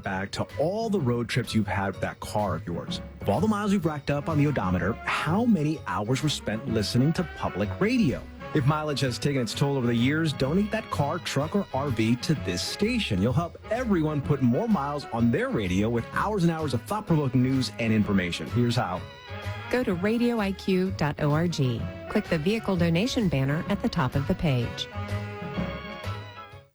back to all the road trips you've had with that car of yours. Of all the miles you've racked up on the odometer, how many hours were spent listening to public radio? If mileage has taken its toll over the years, donate that car, truck, or RV to this station. You'll help everyone put more miles on their radio with hours and hours of thought-provoking news and information. Here's how. Go to radioiq.org. Click the vehicle donation banner at the top of the page.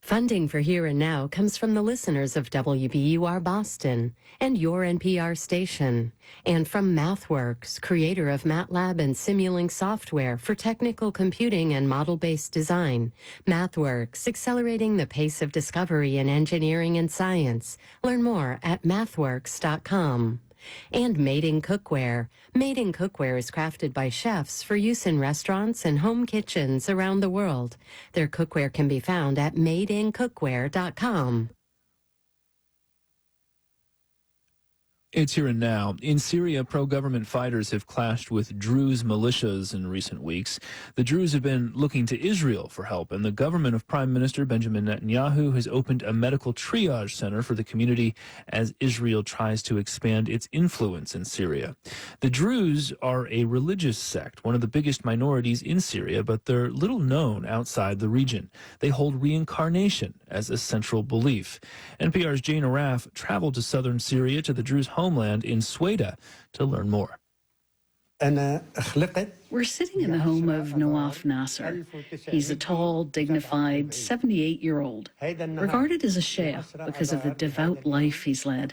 Funding for Here and Now comes from the listeners of WBUR Boston and your NPR station, and from MathWorks, creator of MATLAB and Simulink software for technical computing and model-based design. MathWorks, accelerating the pace of discovery in engineering and science. Learn more at mathworks.com. And Made in Cookware. Made in Cookware is crafted by chefs for use in restaurants and home kitchens around the world. Their cookware can be found at madeincookware.com. It's Here and Now. In Syria, pro-government fighters have clashed with Druze militias in recent weeks. The Druze have been looking to Israel for help, and the government of Prime Minister Benjamin Netanyahu has opened a medical triage center for the community as Israel tries to expand its influence in Syria. The Druze are a religious sect, one of the biggest minorities in Syria, but they're little known outside the region. They hold reincarnation as a central belief. NPR's Jane Araf traveled to southern Syria to the Druze homeland in Sweda to learn more. We're sitting in the home of Nawaf Nasser. He's a tall, dignified 78-year-old, regarded as a sheikh because of the devout life he's led.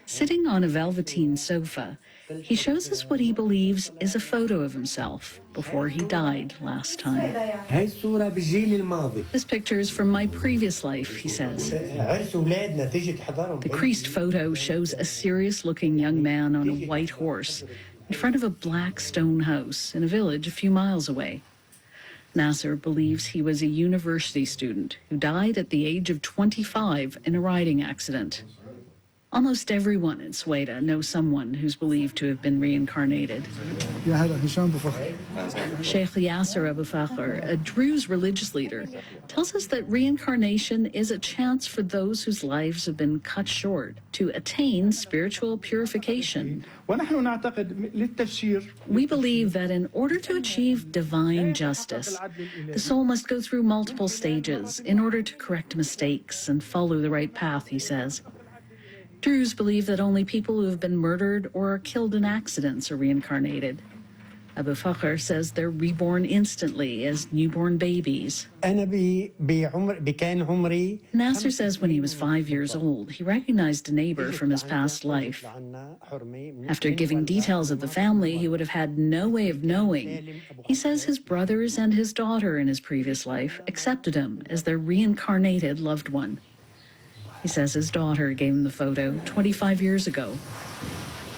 Sitting on a velveteen sofa, he shows us what he believes is a photo of himself before he died last time. This picture is from my previous life, he says. The creased photo shows a serious-looking young man on a white horse in front of a black stone house in a village a few miles away. Nasser believes he was a university student who died at the age of 25 in a riding accident. Almost everyone in Sweda knows someone who's believed to have been reincarnated. Sheikh Yasser Abu Fakhr, a Druze religious leader, tells us that reincarnation is a chance for those whose lives have been cut short to attain spiritual purification. We believe that in order to achieve divine justice, the soul must go through multiple stages in order to correct mistakes and follow the right path, he says. Druze believe that only people who have been murdered or are killed in accidents are reincarnated. Abu Fakhr says they're reborn instantly as newborn babies. Nasser says when he was 5 years old, he recognized a neighbor from his past life. After giving details of the family he would have had no way of knowing, he says his brothers and his daughter in his previous life accepted him as their reincarnated loved one. He says his daughter gave him the photo 25 years ago.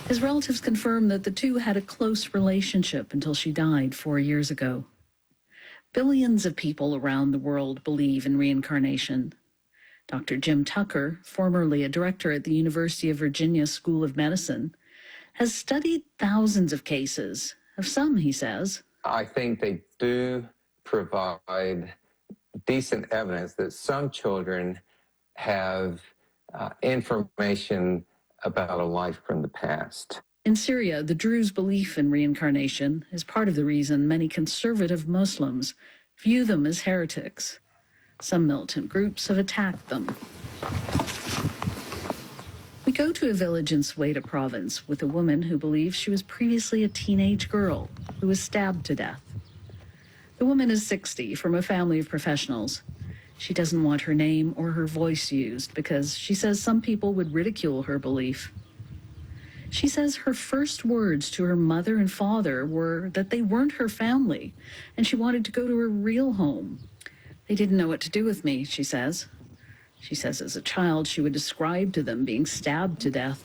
His relatives confirm that the two had a close relationship until she died 4 years ago. Billions of people around the world believe in reincarnation. Dr. Jim Tucker, formerly a director at the University of Virginia School of Medicine, has studied thousands of cases. Of some, he says, I think they do provide decent evidence that some children have information about a life from the past. In Syria, the Druze belief in reincarnation is part of the reason many conservative Muslims view them as heretics. Some militant groups have attacked them. We go to a village in Sweda province with a woman who believes she was previously a teenage girl who was stabbed to death. The woman is 60, from a family of professionals. She doesn't want her name or her voice used because she says some people would ridicule her belief. She says her first words to her mother and father were that they weren't her family and she wanted to go to her real home. They didn't know what to do with me, she says. She says as a child she would describe to them being stabbed to death.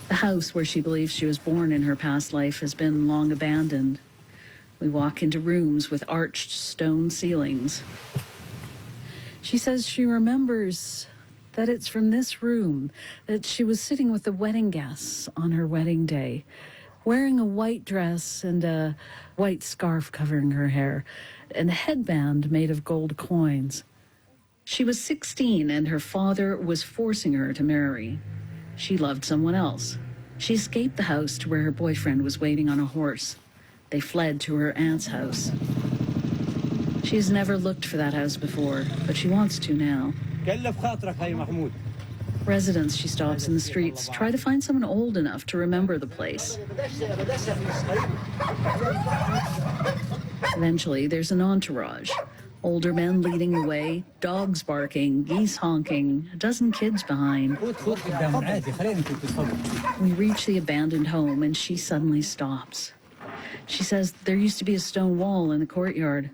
The house where she believes she was born in her past life has been long abandoned. We walk into rooms with arched stone ceilings. She says she remembers that it's from this room that she was sitting with the wedding guests on her wedding day, wearing a white dress and a white scarf covering her hair, and a headband made of gold coins. She was 16 and her father was forcing her to marry. She loved someone else. She escaped the house to where her boyfriend was waiting on a horse. They fled to her aunt's house. She's never looked for that house before, but she wants to now. Residents she stops in the streets try to find someone old enough to remember the place. Eventually, there's an entourage. Older men leading the way, dogs barking, geese honking, a dozen kids behind. We reach the abandoned home and she suddenly stops. She says there used to be a stone wall in the courtyard.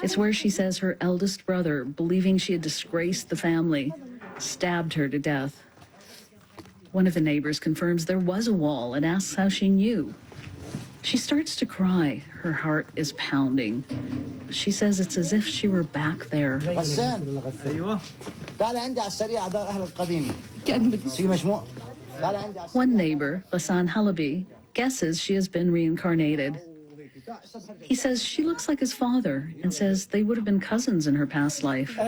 It's where she says her eldest brother, believing she had disgraced the family, stabbed her to death. One of the neighbors confirms there was a wall and asks how she knew. She starts to cry. Her heart is pounding. She says it's as if she were back there. One neighbor, Ghassan Halabi, guesses she has been reincarnated. He says she looks like his father and says they would have been cousins in her past life. We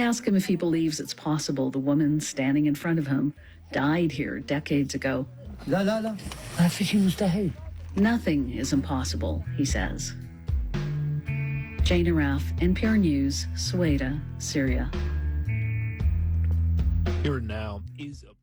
ask him if he believes it's possible the woman standing in front of him died here decades ago. Nothing is impossible, he says. Jane Araf, NPR News, Sueda, Syria. Here now is a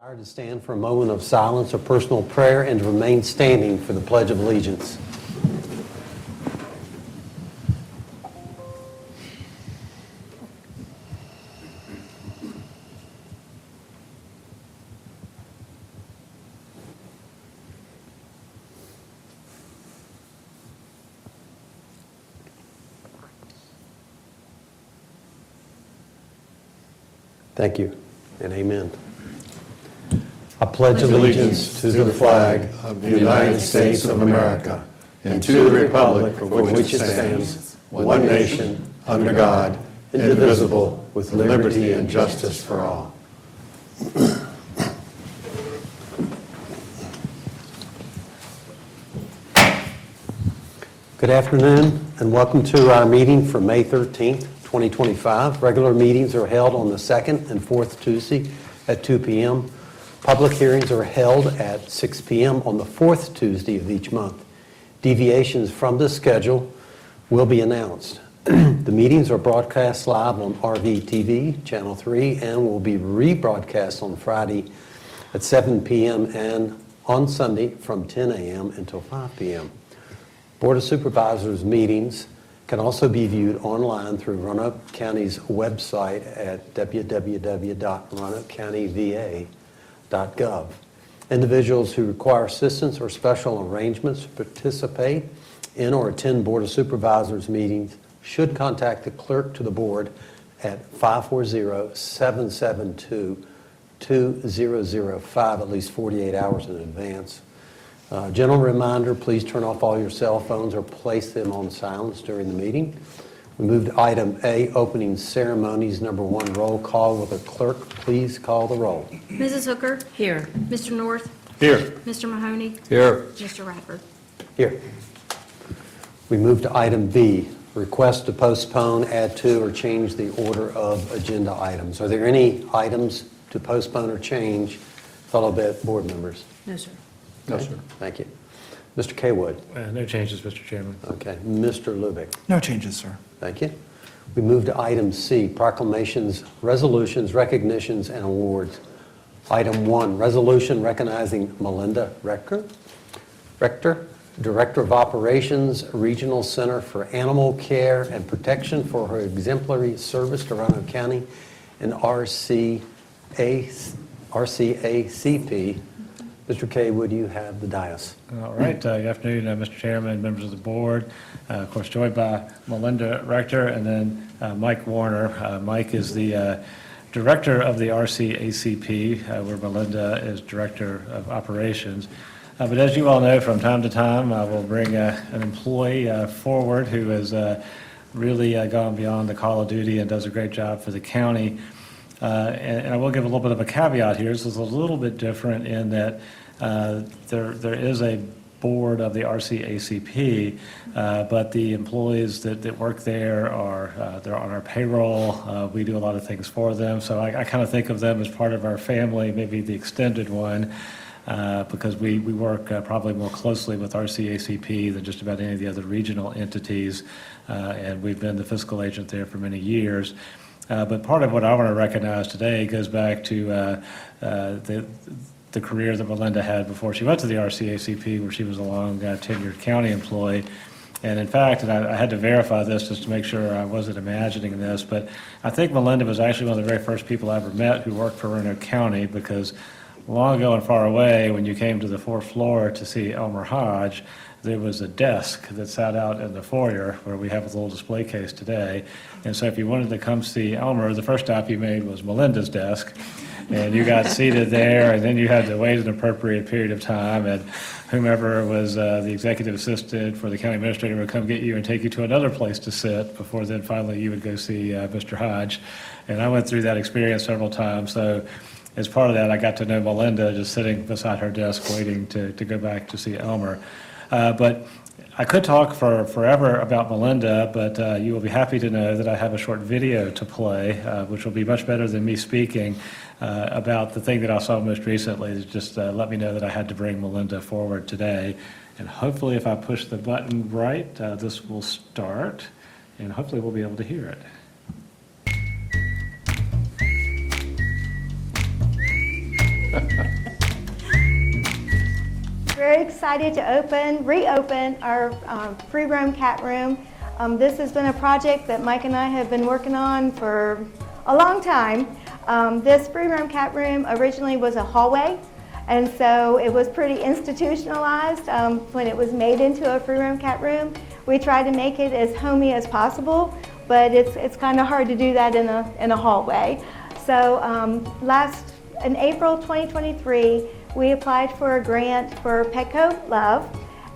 To stand for a moment of silence or personal prayer and to remain standing for the Pledge of Allegiance. Thank you and amen. I pledge allegiance to the flag of the United States of America and to the republic for which it stands, one nation, under God, indivisible, with liberty and justice for all. Good afternoon and welcome to our meeting for May 13th, 2025. Regular meetings are held on the second and fourth Tuesday at 2 p.m. Public hearings are held at 6 p.m. on the fourth Tuesday of each month. Deviations from this schedule will be announced. The meetings are broadcast live on RVTV, Channel 3, and will be rebroadcast on Friday at 7 p.m. and on Sunday from 10 a.m. until 5 p.m. Board of Supervisors meetings can also be viewed online through Roanoke County's website at www.roanokecountyva.gov. Individuals who require assistance or special arrangements to participate in or attend Board of Supervisors meetings should contact the clerk to the board at 540-772-2005 at least 48 hours in advance. General reminder, please turn off all your cell phones or place them on silence during the meeting. We move to item A, opening ceremonies. Number 1, roll call. Will the clerk please call the roll? Mrs. Hooker? Here. Mr. North? Here. Mr. Mahoney? Here. Mr. Radford? Here. We move to item B, request to postpone, add to, or change the order of agenda items. Are there any items to postpone or change, fellow board members? No, sir. No, sir. Thank you. Mr. Kaywood? No changes, Mr. Chairman. Okay. Mr. Lubick? No changes, sir. Thank you. We move to item C, proclamations, resolutions, recognitions, and awards. Item 1, resolution recognizing Melinda Rector, Director of Operations, Regional Center for Animal Care and Protection for her exemplary service to Roanoke County and RCACP. Mr. Kay, would you have the dais? All right. Good afternoon, Mr. Chairman, members of the board. Of course, joined by Melinda Rector and then Mike Warner. Mike is the Director of the RCACP, where Melinda is Director of Operations. But as you all know, from time to time, I will bring an employee forward who has really gone beyond the call of duty and does a great job for the county. And I will give a little bit of a caveat here. This is a little bit different in that there is a board of the RCACP, but the employees that work there they're on our payroll. We do a lot of things for them. So I kind of think of them as part of our family, maybe the extended one. Because we work probably more closely with RCACP than just about any of the other regional entities, and we've been the fiscal agent there for many years. But part of what I want to recognize today goes back to the career that Melinda had before she went to the RCACP, where she was a long tenured county employee. And in fact, and I had to verify this just to make sure I wasn't imagining this, but I think Melinda was actually one of the very first people I ever met who worked for Roanoke County, because long ago and far away, when you came to the fourth floor to see Elmer Hodge, there was a desk that sat out in the foyer where we have a little display case today. And so if you wanted to come see Elmer, the first stop you made was Melinda's desk. And you got seated there, and then you had to wait an appropriate period of time, and whomever was the executive assistant for the county administrator would come get you and take you to another place to sit before then finally you would go see Mr. Hodge. And I went through that experience several times. So as part of that, I got to know Melinda just sitting beside her desk waiting to go back to see Elmer. But I could talk for forever about Melinda, but you will be happy to know that I have a short video to play, which will be much better than me speaking about the thing that I saw most recently. Just let me know that I had to bring Melinda forward today. And hopefully if I push the button right, this will start, and hopefully we'll be able to hear it. Very excited to reopen our free roam cat room. This has been a project that Mike and I have been working on for a long time. This free roam cat room originally was a hallway, and so it was pretty institutionalized when it was made into a free roam cat room. We tried to make it as homey as possible, but it's kind of hard to do that in a hallway. So in April 2023, we applied for a grant for Petco Love,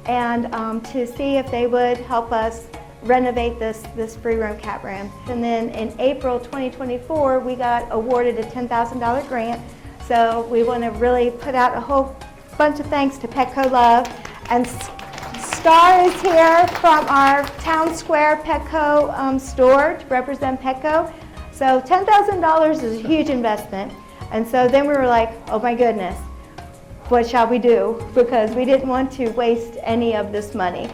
and to see if they would help us renovate this free roam cat room. And then in April 2024, we got awarded a $10,000 grant. So we want to really put out a whole bunch of thanks to Petco Love. And Star is here from our Town Square Petco store to represent Petco. So $10,000 is a huge investment. And so then we were like, oh my goodness, what shall we do? Because we didn't want to waste any of this money.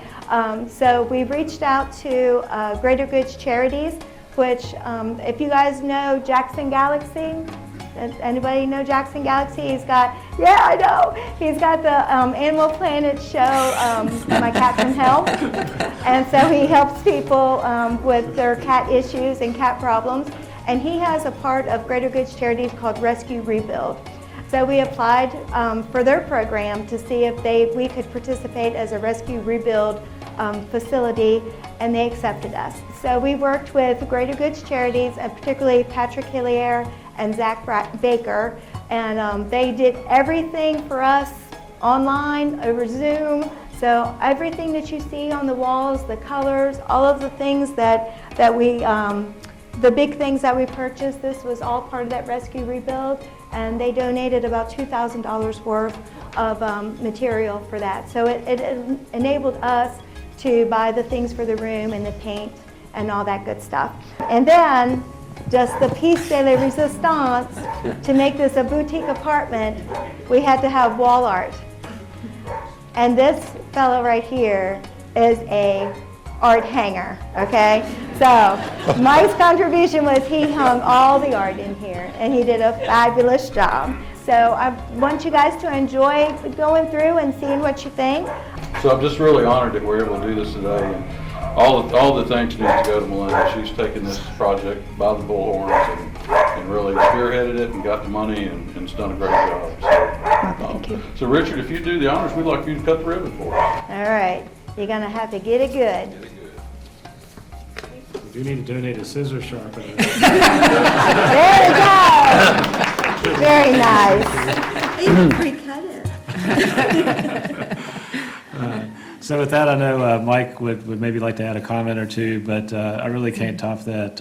So we reached out to Greater Goods Charities, which if you guys know Jackson Galaxy, anybody know Jackson Galaxy? He's got, yeah, I know. He's got the Animal Planet show, My Cat from Hell. And so he helps people with their cat issues and cat problems. And he has a part of Greater Goods Charities called Rescue Rebuild. So we applied for their program to see if we could participate as a Rescue Rebuild facility, and they accepted us. So we worked with Greater Goods Charities, and particularly Patrick Hillier and Zach Baker, and they did everything for us online, over Zoom. So everything that you see on the walls, the colors, all of the things that we, the big things that we purchased, this was all part of that Rescue Rebuild, and they donated about $2,000 worth of material for that. So it enabled us to buy the things for the room and the paint and all that good stuff. And then, just the piece de la resistance, to make this a boutique apartment, we had to have wall art. And this fellow right here is a art hanger, okay? So Mike's contribution was he hung all the art in here, and he did a fabulous job. So I want you guys to enjoy going through and seeing what you think. So I'm just really honored that we're able to do this today, and all the thanks need to go to Melinda. She's taken this project by the bullhorns and really spearheaded it and got the money and has done a great job. So, thank you. So Richard, if you do the honors, we'd like you to cut the ribbon for us. All right, you're gonna have to get it good. We do need to donate a scissor sharpener. There you go. Very nice. Even pre-cut it. So with that, I know Mike would maybe like to add a comment or two, but I really can't top that.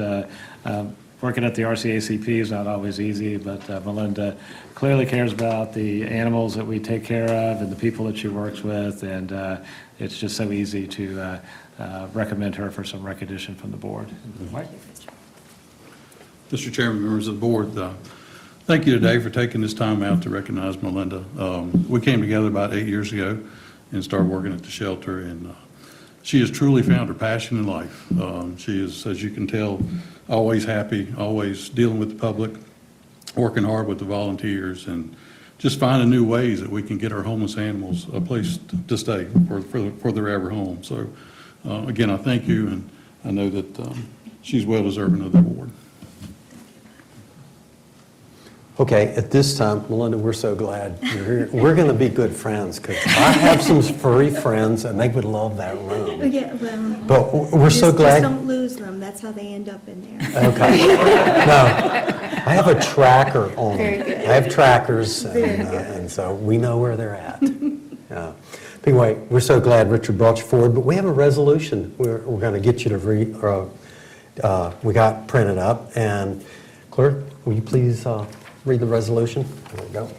Working at the RCACP is not always easy, but Melinda clearly cares about the animals that we take care of and the people that she works with, and it's just so easy to recommend her for some recognition from the board. Mike? Mr. Chairman, members of the board, thank you today for taking this time out to recognize Melinda. We came together about 8 years ago and started working at the shelter, and she has truly found her passion in life. She is, as you can tell, always happy, always dealing with the public, working hard with the volunteers, and just finding new ways that we can get our homeless animals a place to stay for their ever home. So again, I thank you, and I know that she's well deserving of the award. Okay, at this time, Melinda, we're so glad you're here. We're going to be good friends because I have some furry friends and they would love that room. Yeah, well, But we're so glad. Just don't lose them. That's how they end up in there. Okay. No, I have a tracker on them. Very good. I have trackers, and so we know where they're at. Anyway, we're so glad Richard brought you forward, but we have a resolution we're going to get you to read. We got printed up, and clerk, will you please read the resolution? There we go.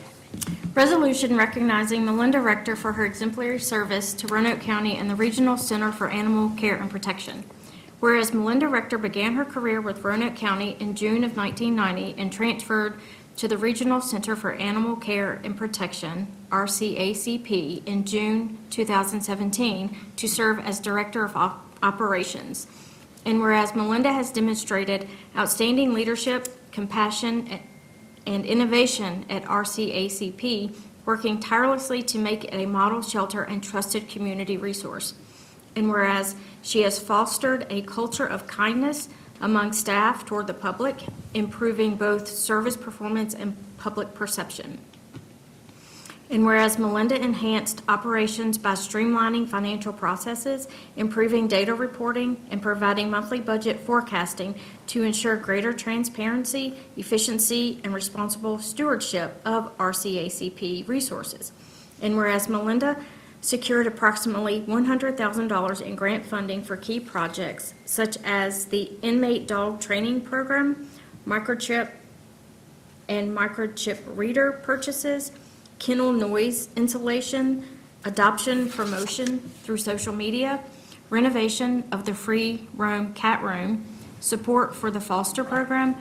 Resolution recognizing Melinda Rector for her exemplary service to Roanoke County and the Regional Center for Animal Care and Protection. Whereas Melinda Rector began her career with Roanoke County in June of 1990 and transferred to the Regional Center for Animal Care and Protection, RCACP, in June 2017 to serve as Director of Operations. And whereas Melinda has demonstrated outstanding leadership, compassion, and innovation at RCACP, working tirelessly to make it a model shelter and trusted community resource. And whereas she has fostered a culture of kindness among staff toward the public, improving both service performance and public perception. And whereas Melinda enhanced operations by streamlining financial processes, improving data reporting, and providing monthly budget forecasting to ensure greater transparency, efficiency, and responsible stewardship of RCACP resources. And whereas Melinda secured approximately $100,000 in grant funding for key projects such as the inmate dog training program, microchip and microchip reader purchases, kennel noise insulation, adoption promotion through social media, renovation of the free roam cat room, support for the foster program,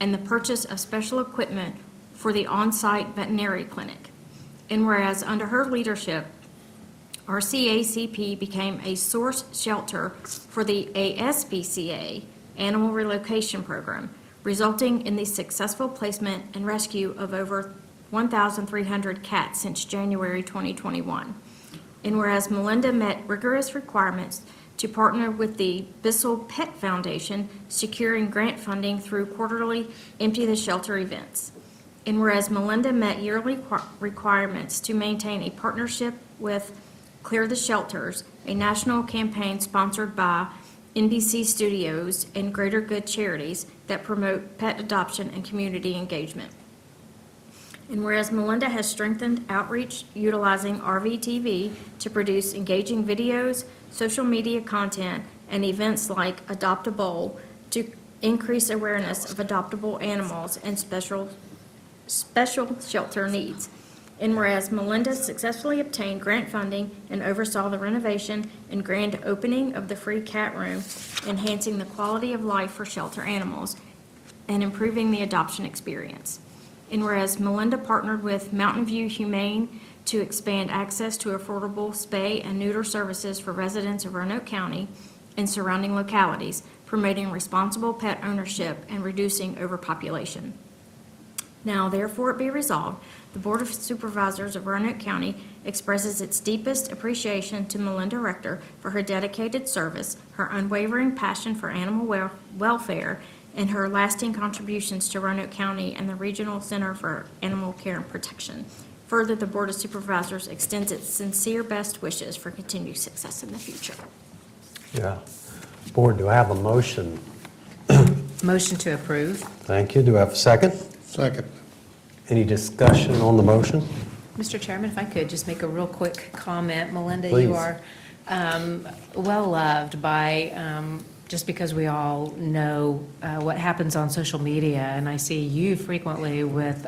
and the purchase of special equipment for the on-site veterinary clinic. And whereas under her leadership, RCACP became a source shelter for the ASPCA Animal Relocation Program, resulting in the successful placement and rescue of over 1,300 cats since January 2021. And whereas Melinda met rigorous requirements to partner with the Bissell Pet Foundation, securing grant funding through quarterly Empty the Shelter events. And whereas Melinda met yearly requirements to maintain a partnership with Clear the Shelters, a national campaign sponsored by NBC Studios and Greater Good Charities that promote pet adoption and community engagement. And whereas Melinda has strengthened outreach utilizing RVTV to produce engaging videos, social media content, and events like Adopt a Bowl to increase awareness of adoptable animals and special shelter needs. And whereas Melinda successfully obtained grant funding and oversaw the renovation and grand opening of the free cat room, enhancing the quality of life for shelter animals and improving the adoption experience. And whereas Melinda partnered with Mountain View Humane to expand access to affordable spay and neuter services for residents of Roanoke County and surrounding localities, promoting responsible pet ownership and reducing overpopulation. Now, therefore, it be resolved, the Board of Supervisors of Roanoke County expresses its deepest appreciation to Melinda Rector for her dedicated service, her unwavering passion for animal welfare, and her lasting contributions to Roanoke County and the Regional Center for Animal Care and Protection. Further, the Board of Supervisors extends its sincere best wishes for continued success in the future. Yeah. Board, do I have a motion? Motion to approve. Thank you. Do I have a second? Second. Any discussion on the motion? Mr. Chairman, if I could just make a real quick comment. Melinda, Please. you are well-loved by, just because we all know what happens on social media, and I see you frequently with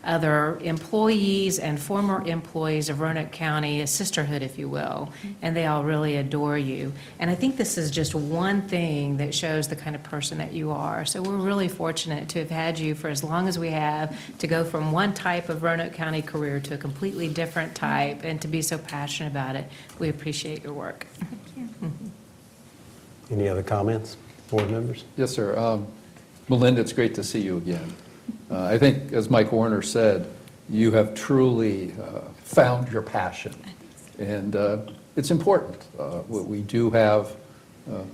other employees and former employees of Roanoke County, a sisterhood, if you will, and they all really adore you. And I think this is just one thing that shows the kind of person that you are. So we're really fortunate to have had you for as long as we have, to go from one type of Roanoke County career to a completely different type, and to be so passionate about it. We appreciate your work. Thank you. Any other comments, board members? Yes, sir. Melinda, it's great to see you again. I think, as Mike Warner said, you have truly found your passion, and it's important. We do have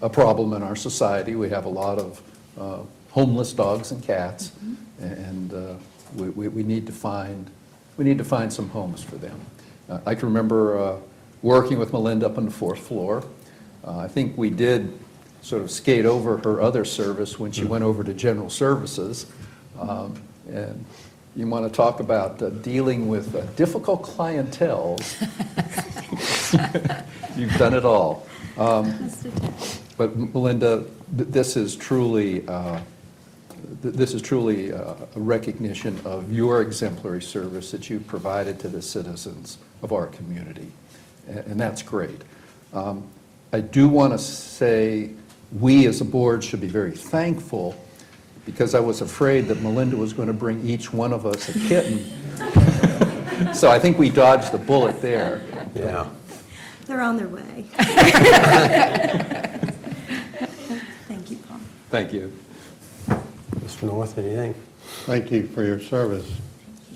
a problem in our society. We have a lot of homeless dogs and cats, and we need to find some homes for them. I can remember working with Melinda up on the 4th floor. I think we did sort of skate over her other service when she went over to General Services. And you want to talk about dealing with difficult clientele. You've done it all. But Melinda, this is truly a recognition of your exemplary service that you've provided to the citizens of our community, and that's great. I do want to say we as a board should be very thankful, because I was afraid that Melinda was going to bring each one of us a kitten. So I think we dodged the bullet there. Yeah. They're on their way. Thank you, Paul. Thank you. Mr. North, anything? Thank you for your service,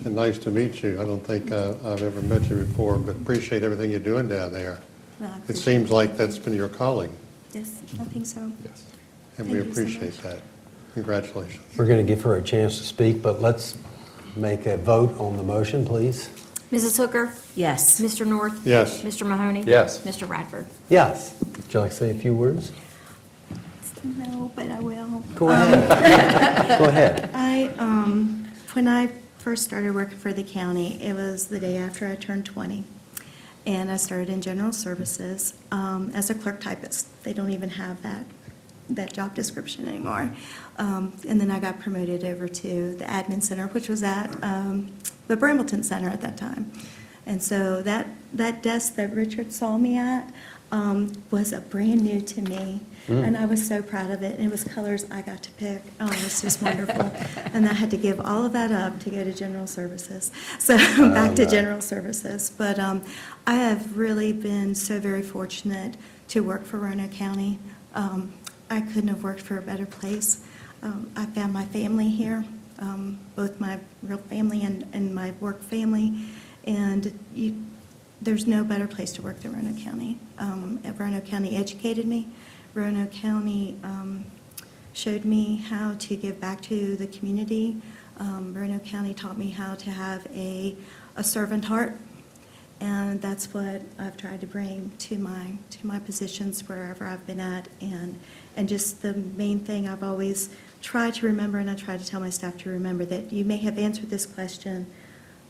and nice to meet you. I don't think I've ever met you before, but appreciate everything you're doing down there. Well, I It appreciate seems like that's been your calling, Yes, I think so. Yes. and Thank we you so appreciate much. that. Congratulations. We're going to give her a chance to speak, but let's make a vote on the motion, please. Mrs. Hooker? Yes. Mr. North? Yes. Mr. Mahoney? Yes. Mr. Radford? Yes. Would you like to say a few words? No, but I will. Go ahead. Go ahead. When I first started working for the county, it was the day after I turned 20. And I started in General Services as a clerk typist. They don't even have that job description anymore. And then I got promoted over to the admin center, which was at the Brambleton Center at that time. And so that desk that Richard saw me at, was a brand new to me. And I was so proud of it. And it was colors I got to pick. Oh, it was just wonderful. And I had to give all of that up to go to general services. So back to general services. But I have really been so very fortunate to work for Roanoke County. I couldn't have worked for a better place. I found my family here, both my real family and my work family. And there's no better place to work than Roanoke County. Roanoke County educated me. Roanoke County showed me how to give back to the community. Roanoke County taught me how to have a servant heart, and that's what I've tried to bring to my positions wherever I've been at. And just the main thing I've always tried to remember, and I try to tell my staff to remember, that you may have answered this question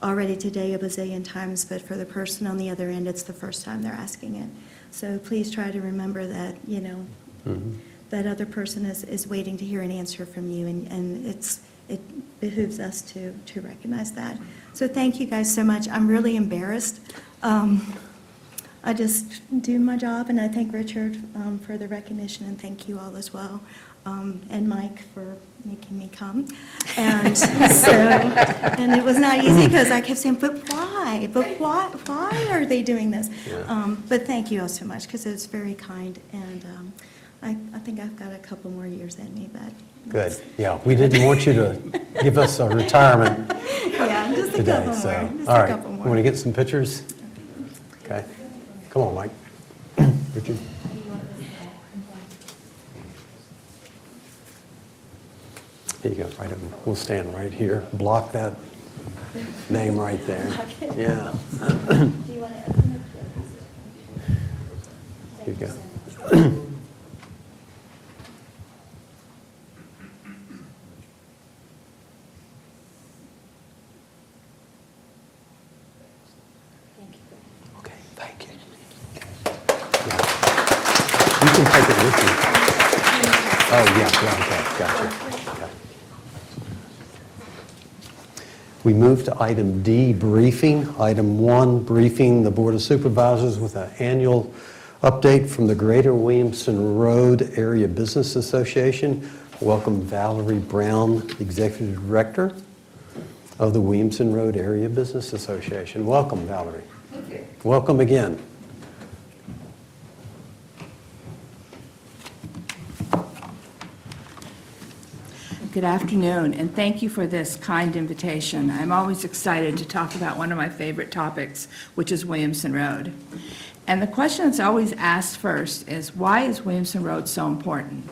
already today a bazillion times, but for the person on the other end, it's the first time they're asking it. So please try to remember that, that other person is waiting to hear an answer from you, and it behooves us to recognize that. So thank you guys so much. I'm really embarrassed. I just do my job, and I thank Richard for the recognition, and thank you all as well, and Mike for making me come. And and it was not easy because I kept saying, but why? But why are they doing this? Yeah. But thank you all so much, because it's very kind, and I think I've got a couple more years in me, but. Good. Yeah, we didn't want you to give us a retirement Yeah, just a today. couple So, more. Just all a right. couple more. Want to get some pictures? Okay. Come on, Mike. Richard. Here you go. Right over. We'll stand right here. Block that name right there. Yeah. Here you go. Okay, thank you. Yeah. You can take it with you. Oh, yeah, okay, gotcha. Okay. We move to item D, briefing. Item 1, briefing the Board of Supervisors with an annual update from the Greater Williamson Road Area Business Association. Welcome Valerie Brown, Executive Director of the Williamson Road Area Business Association. Welcome, Valerie. Thank you. Welcome again. Good afternoon, and thank you for this kind invitation. I'm always excited to talk about one of my favorite topics, which is Williamson Road. And the question that's always asked first is, why is Williamson Road so important?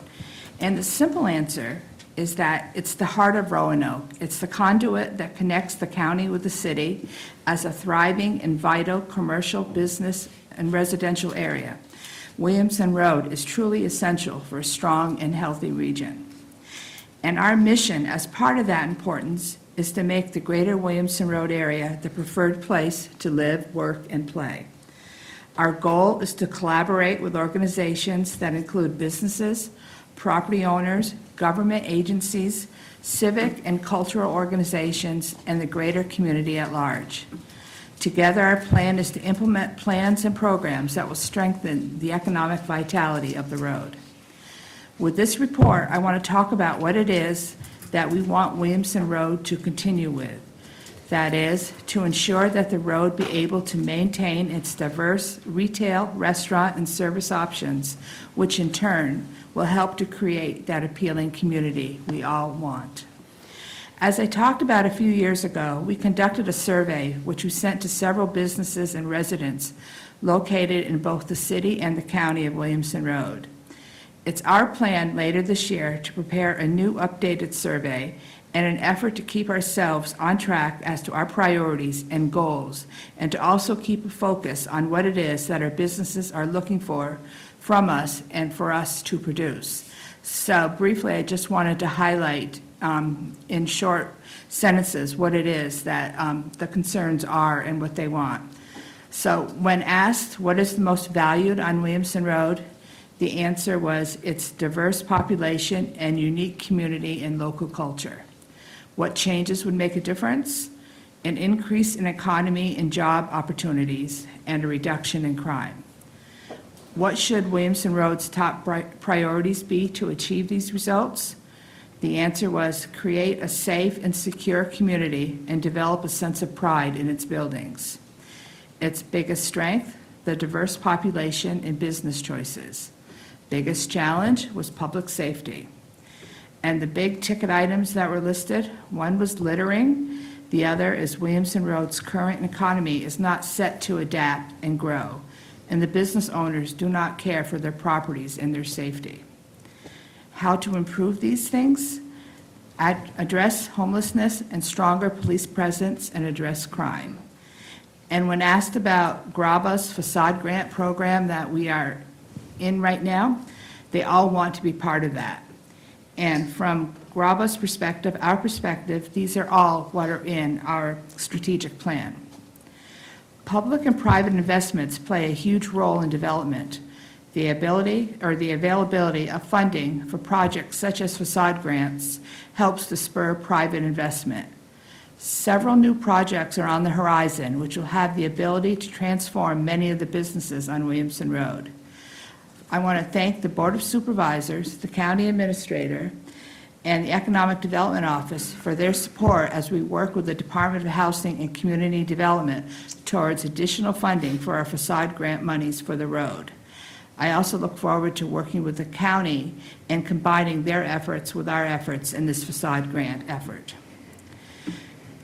And the simple answer is that it's the heart of Roanoke. It's the conduit that connects the county with the city as a thriving and vital commercial, business, and residential area. Williamson Road is truly essential for a strong and healthy region. And our mission, as part of that importance, is to make the Greater Williamson Road area the preferred place to live, work, and play. Our goal is to collaborate with organizations that include businesses, property owners, government agencies, civic and cultural organizations, and the greater community at large. Together, our plan is to implement plans and programs that will strengthen the economic vitality of the road. With this report, I want to talk about what it is that we want Williamson Road to continue with. That is, to ensure that the road be able to maintain its diverse retail, restaurant, and service options, which in turn will help to create that appealing community we all want. As I talked about a few years ago, we conducted a survey which we sent to several businesses and residents located in both the city and the county of Williamson Road. It's our plan later this year to prepare a new updated survey in an effort to keep ourselves on track as to our priorities and goals, and to also keep a focus on what it is that our businesses are looking for from us and for us to produce. So briefly, I just wanted to highlight in short sentences what it is that the concerns are and what they want. So when asked what is the most valued on Williamson Road, the answer was its diverse population and unique community and local culture. What changes would make a difference? An increase in economy and job opportunities and a reduction in crime. What should Williamson Road's top priorities be to achieve these results? The answer was create a safe and secure community and develop a sense of pride in its buildings. Its biggest strength, the diverse population and business choices. Biggest challenge was public safety. And the big ticket items that were listed, one was littering, the other is Williamson Road's current economy is not set to adapt and grow, and the business owners do not care for their properties and their safety. How to improve these things? Address homelessness and stronger police presence and address crime. And when asked about GRABA's facade grant program that we are in right now, they all want to be part of that. And from GRABA's perspective, our perspective, these are all what are in our strategic plan. Public and private investments play a huge role in development. The availability of funding for projects such as facade grants helps to spur private investment. Several new projects are on the horizon which will have the ability to transform many of the businesses on Williamson Road. I want to thank the Board of Supervisors, the County Administrator, and the Economic Development Office for their support as we work with the Department of Housing and Community Development towards additional funding for our facade grant monies for the road. I also look forward to working with the county and combining their efforts with our efforts in this facade grant effort.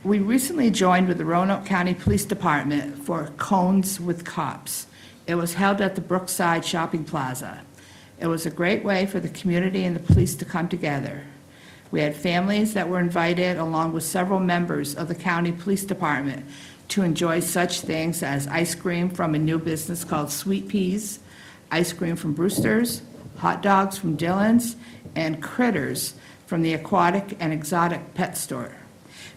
We recently joined with the Roanoke County Police Department for Cones with Cops. It was held at the Brookside Shopping Plaza. It was a great way for the community and the police to come together. We had families that were invited along with several members of the county police department to enjoy such things as ice cream from a new business called Sweet Peas, ice cream from Brewster's, hot dogs from Dillon's, and critters from the aquatic and exotic pet store.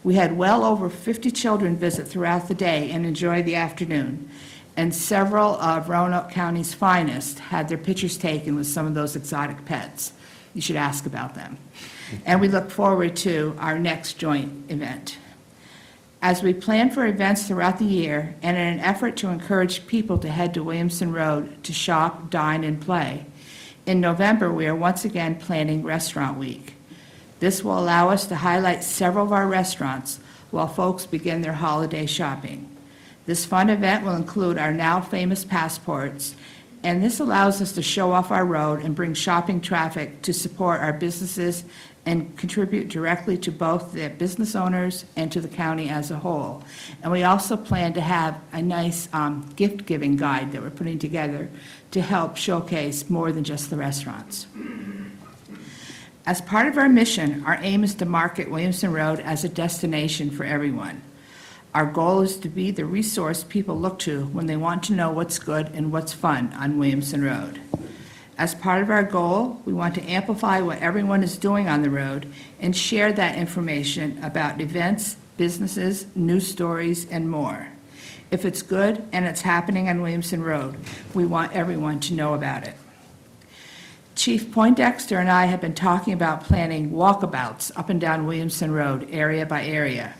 We had well over 50 children visit throughout the day and enjoy the afternoon, and several of Roanoke County's finest had their pictures taken with some of those exotic pets. You should ask about them. And we look forward to our next joint event. As we plan for events throughout the year and in an effort to encourage people to head to Williamson Road to shop, dine, and play, in November we are once again planning Restaurant Week. This will allow us to highlight several of our restaurants while folks begin their holiday shopping. This fun event will include our now famous passports, and this allows us to show off our road and bring shopping traffic to support our businesses and contribute directly to both the business owners and to the county as a whole. And we also plan to have a nice gift-giving guide that we're putting together to help showcase more than just the restaurants. As part of our mission, our aim is to market Williamson Road as a destination for everyone. Our goal is to be the resource people look to when they want to know what's good and what's fun on Williamson Road. As part of our goal, we want to amplify what everyone is doing on the road and share that information about events, businesses, news stories, and more. If it's good and it's happening on Williamson Road, we want everyone to know about it. Chief Poindexter and I have been talking about planning walkabouts up and down Williamson Road, area by area.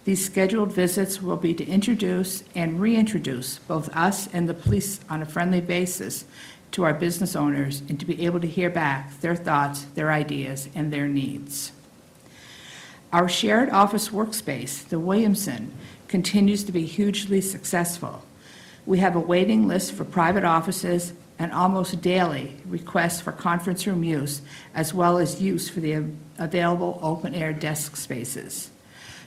These scheduled visits will be to introduce and reintroduce both us and the police on a friendly basis to our business owners and to be able to hear back their thoughts, their ideas, and their needs. Our shared office workspace, the Williamson, continues to be hugely successful. We have a waiting list for private offices and almost daily requests for conference room use, as well as use for the available open-air desk spaces.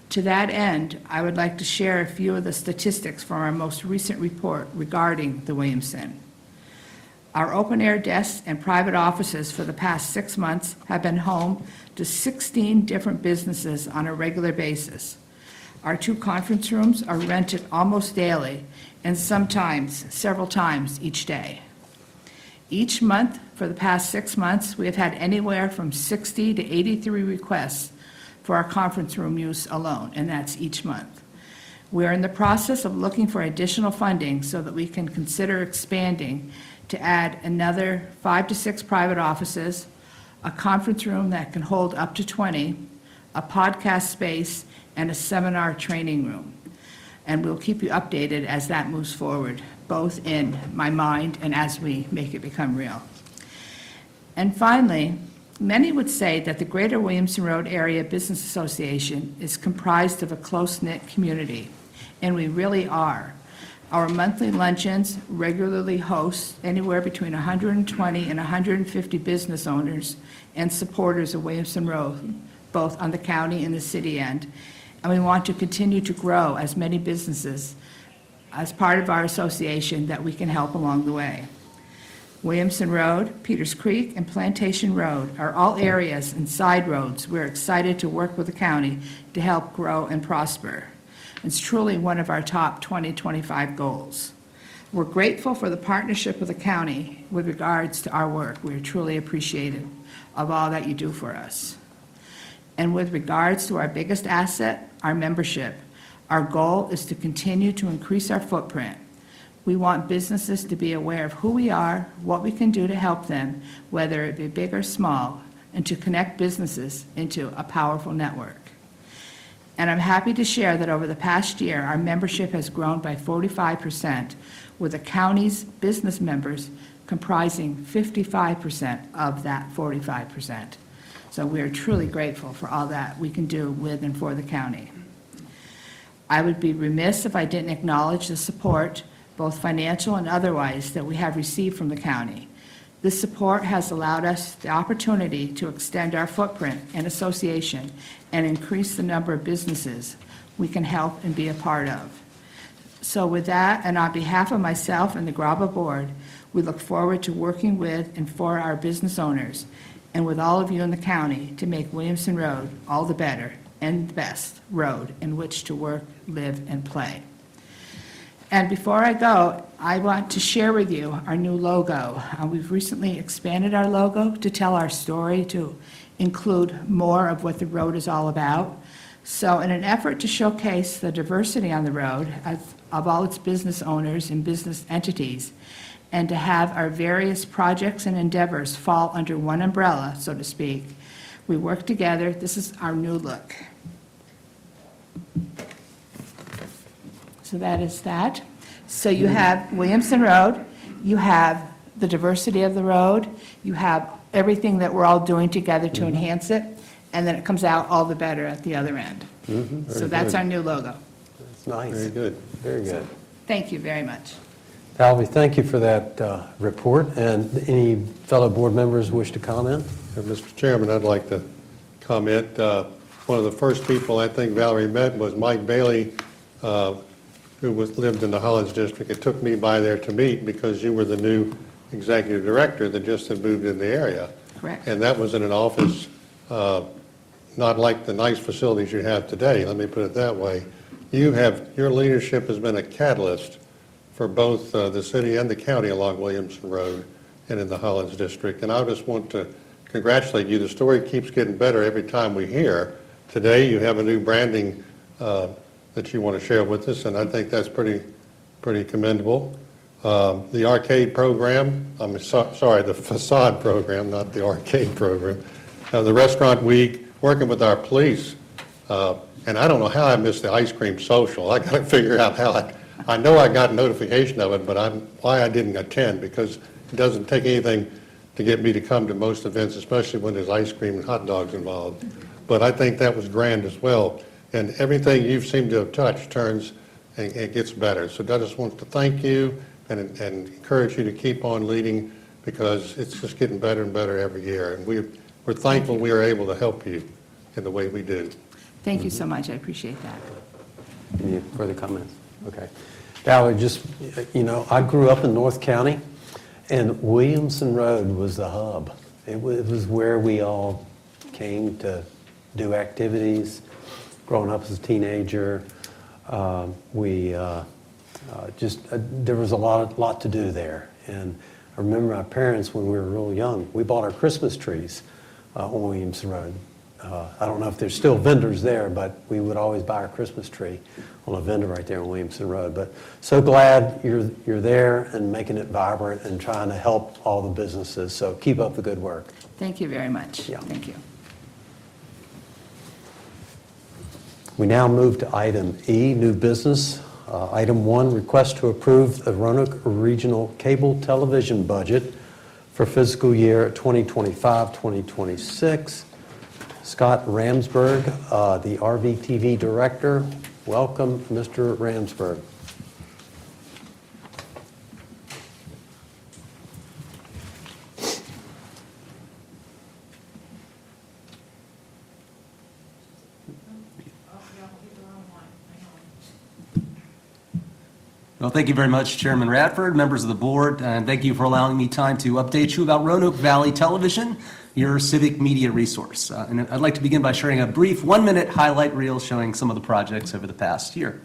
To that end, I would like to share a few of the statistics from our most recent report regarding the Williamson. Our open-air desks and private offices for the past 6 months have been home to 16 different businesses on a regular basis. Our 2 conference rooms are rented almost daily and sometimes several times each day. Each month for the past 6 months, we have had anywhere from 60 to 83 requests for our conference room use alone, and that's each month. We are in the process of looking for additional funding so that we can consider expanding to add another 5 to 6 private offices, a conference room that can hold up to 20, a podcast space, and a seminar training room. And we'll keep you updated as that moves forward. both in my mind and as we make it become real. And finally, many would say that the Greater Williamson Road Area Business Association is comprised of a close-knit community, and we really are. Our monthly luncheons regularly host anywhere between 120 and 150 business owners and supporters of Williamson Road, both on the county and the city end. And we want to continue to grow as many businesses as part of our association that we can help along the way. Williamson Road, Peters Creek, and Plantation Road are all areas and side roads we're excited to work with the county to help grow and prosper. It's truly one of our top 2025 goals. We're grateful for the partnership with the county with regards to our work. We are truly appreciative of all that you do for us. And with regards to our biggest asset, our membership, our goal is to continue to increase our footprint. We want businesses to be aware of who we are, what we can do to help them, whether it be big or small, and to connect businesses into a powerful network. And I'm happy to share that over the past year, our membership has grown by 45%, with the county's business members comprising 55% of that 45%. So we are truly grateful for all that we can do with and for the county. I would be remiss if I didn't acknowledge the support, both financial and otherwise, that we have received from the county. This support has allowed us the opportunity to extend our footprint and association and increase the number of businesses we can help and be a part of. So with that, and on behalf of myself and the GRABA board, we look forward to working with and for our business owners and with all of you in the county to make Williamson Road all the better and the best road in which to work, live, and play. And before I go, I want to share with you our new logo. We've recently expanded our logo to tell our story, to include more of what the road is all about. So in an effort to showcase the diversity on the road of all its business owners and business entities, and to have our various projects and endeavors fall under one umbrella, so to speak, we work together. This is our new look. So that is that. So you have Williamson Road, you have the diversity of the road, you have everything that we're all doing together to enhance it, and then it comes out all the better at the other end. So that's our new logo. That's nice. Very good. Very good. Thank you very much. Valvy, thank you for that report. And any fellow board members wish to comment? Mr. Chairman, I'd like to comment. One of the first people I think Valerie met was Mike Bailey, who lived in the Hollins District. It took me by there to meet because you were the new executive director that just had moved in the area. Correct. And that was in an office not like the nice facilities you have today, let me put it that way. Your leadership has been a catalyst for both the city and the county along Williamson Road and in the Hollins District. And I just want to congratulate you. The story keeps getting better every time we hear. Today you have a new branding that you want to share with us, and I think that's pretty commendable. The arcade program, sorry, the facade program, not the arcade program. The restaurant week, working with our police, and I don't know how I missed the ice cream social. I got to figure out how I know I got notification of it, but why I didn't attend, because it doesn't take anything to get me to come to most events, especially when there's ice cream and hot dogs involved. But I think that was grand as well. And everything you've seemed to have touched turns and gets better. So I just want to thank you and encourage you to keep on leading, because it's just getting better and better every year. And we're thankful we are able to help you in the way we do. Thank you so much. I appreciate that. Any further comments? Okay. Valerie, just, I grew up in North County, and Williamson Road was the hub. It was where we all came to do activities. Growing up as a teenager, there was a lot to do there. And I remember my parents, when we were real young, we bought our Christmas trees on Williamson Road. I don't know if there's still vendors there, but we would always buy our Christmas tree on a vendor right there on Williamson Road. But so glad you're there and making it vibrant and trying to help all the businesses. So keep up the good work. Thank you very much. Yeah. Thank you. We now move to item E, new business. Item 1, request to approve the Roanoke Regional Cable Television budget for fiscal year 2025-2026. Scott Ramsberg, the RVTV Director. Welcome, Mr. Ramsberg. Well, thank you very much, Chairman Radford, members of the board, and thank you for allowing me time to update you about Roanoke Valley Television, your civic media resource. And I'd like to begin by sharing a brief 1-minute highlight reel showing some of the projects over the past year.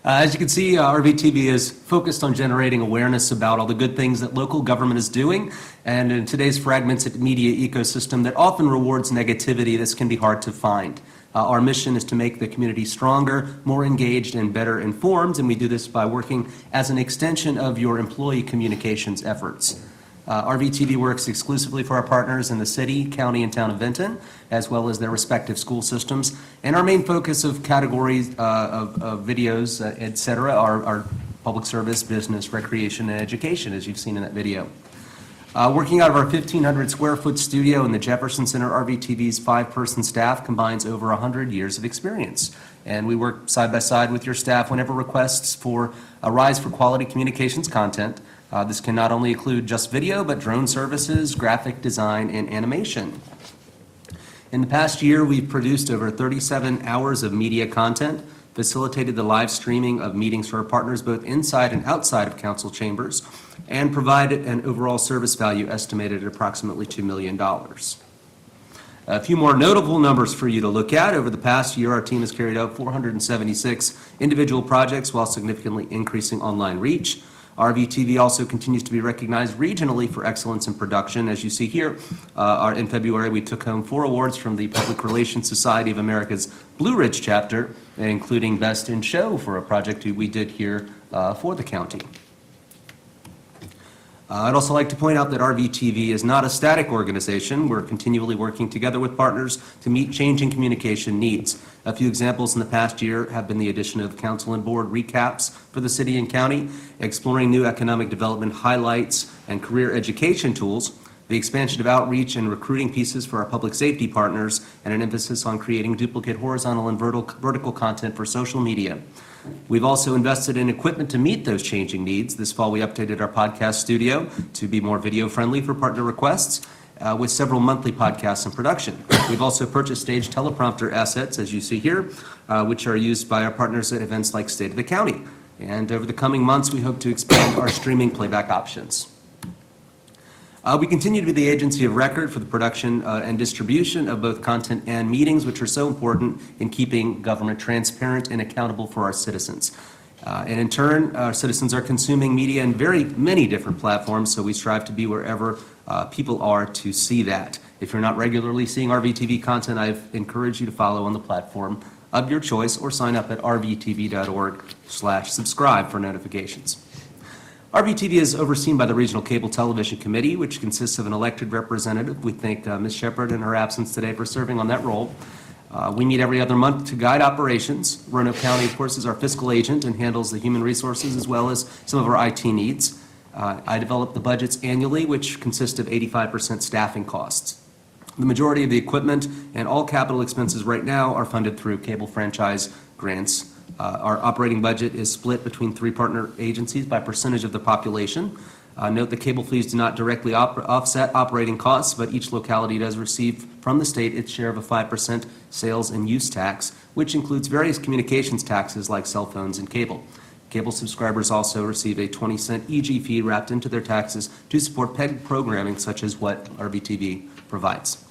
As you can see, RVTV is focused on generating awareness about all the good things that local government is doing, and in today's fragmented media ecosystem that often rewards negativity, this can be hard to find. Our mission is to make the community stronger, more engaged, and better informed, and we do this by working as an extension of your employee communications efforts. RVTV works exclusively for our partners in the city, county, and town of Vinton, as well as their respective school systems. And our main focus of categories of videos, et cetera, are public service, business, recreation, and education, as you've seen in that video. Working out of our 1,500 square foot studio in the Jefferson Center, RVTV's 5-person staff combines over 100 years of experience. And we work side by side with your staff whenever requests for arise for quality communications content. This can not only include just video, but drone services, graphic design, and animation. In the past year, we've produced over 37 hours of media content, facilitated the live streaming of meetings for our partners both inside and outside of council chambers, and provided an overall service value estimated at approximately $2 million. A few more notable numbers for you to look at. Over the past year, our team has carried out 476 individual projects while significantly increasing online reach. RVTV also continues to be recognized regionally for excellence in production. As you see here, in February, we took home 4 awards from the Public Relations Society of America's Blue Ridge chapter, including Best in Show for a project we did here for the county. I'd also like to point out that RVTV is not a static organization. We're continually working together with partners to meet changing communication needs. A few examples in the past year have been the addition of council and board recaps for the city and county, exploring new economic development highlights and career education tools, the expansion of outreach and recruiting pieces for our public safety partners, and an emphasis on creating duplicate horizontal and vertical content for social media. We've also invested in equipment to meet those changing needs. This fall, we updated our podcast studio to be more video-friendly for partner requests, with several monthly podcasts in production. We've also purchased stage teleprompter assets, as you see here, which are used by our partners at events like State of the County. And over the coming months, we hope to expand our streaming playback options. We continue to be the agency of record for the production and distribution of both content and meetings, which are so important in keeping government transparent and accountable for our citizens. And in turn, our citizens are consuming media in very many different platforms, so we strive to be wherever people are to see that. If you're not regularly seeing RVTV content, I encourage you to follow on the platform of your choice or sign up at rvtv.org/subscribe for notifications. RVTV is overseen by the Regional Cable Television Committee, which consists of an elected representative. We thank Ms. Shepard in her absence today for serving on that role. We meet every other month to guide operations. Roanoke County, of course, is our fiscal agent and handles the human resources as well as some of our IT needs. I develop the budgets annually, which consist of 85% staffing costs. The majority of the equipment and all capital expenses right now are funded through cable franchise grants. Our operating budget is split between 3 partner agencies by percentage of the population. Note that cable fees do not directly offset operating costs, but each locality does receive from the state its share of a 5% sales and use tax, which includes various communications taxes like cell phones and cable. Cable subscribers also receive a 20-cent EG fee wrapped into their taxes to support PEG programming such as what RVTV provides.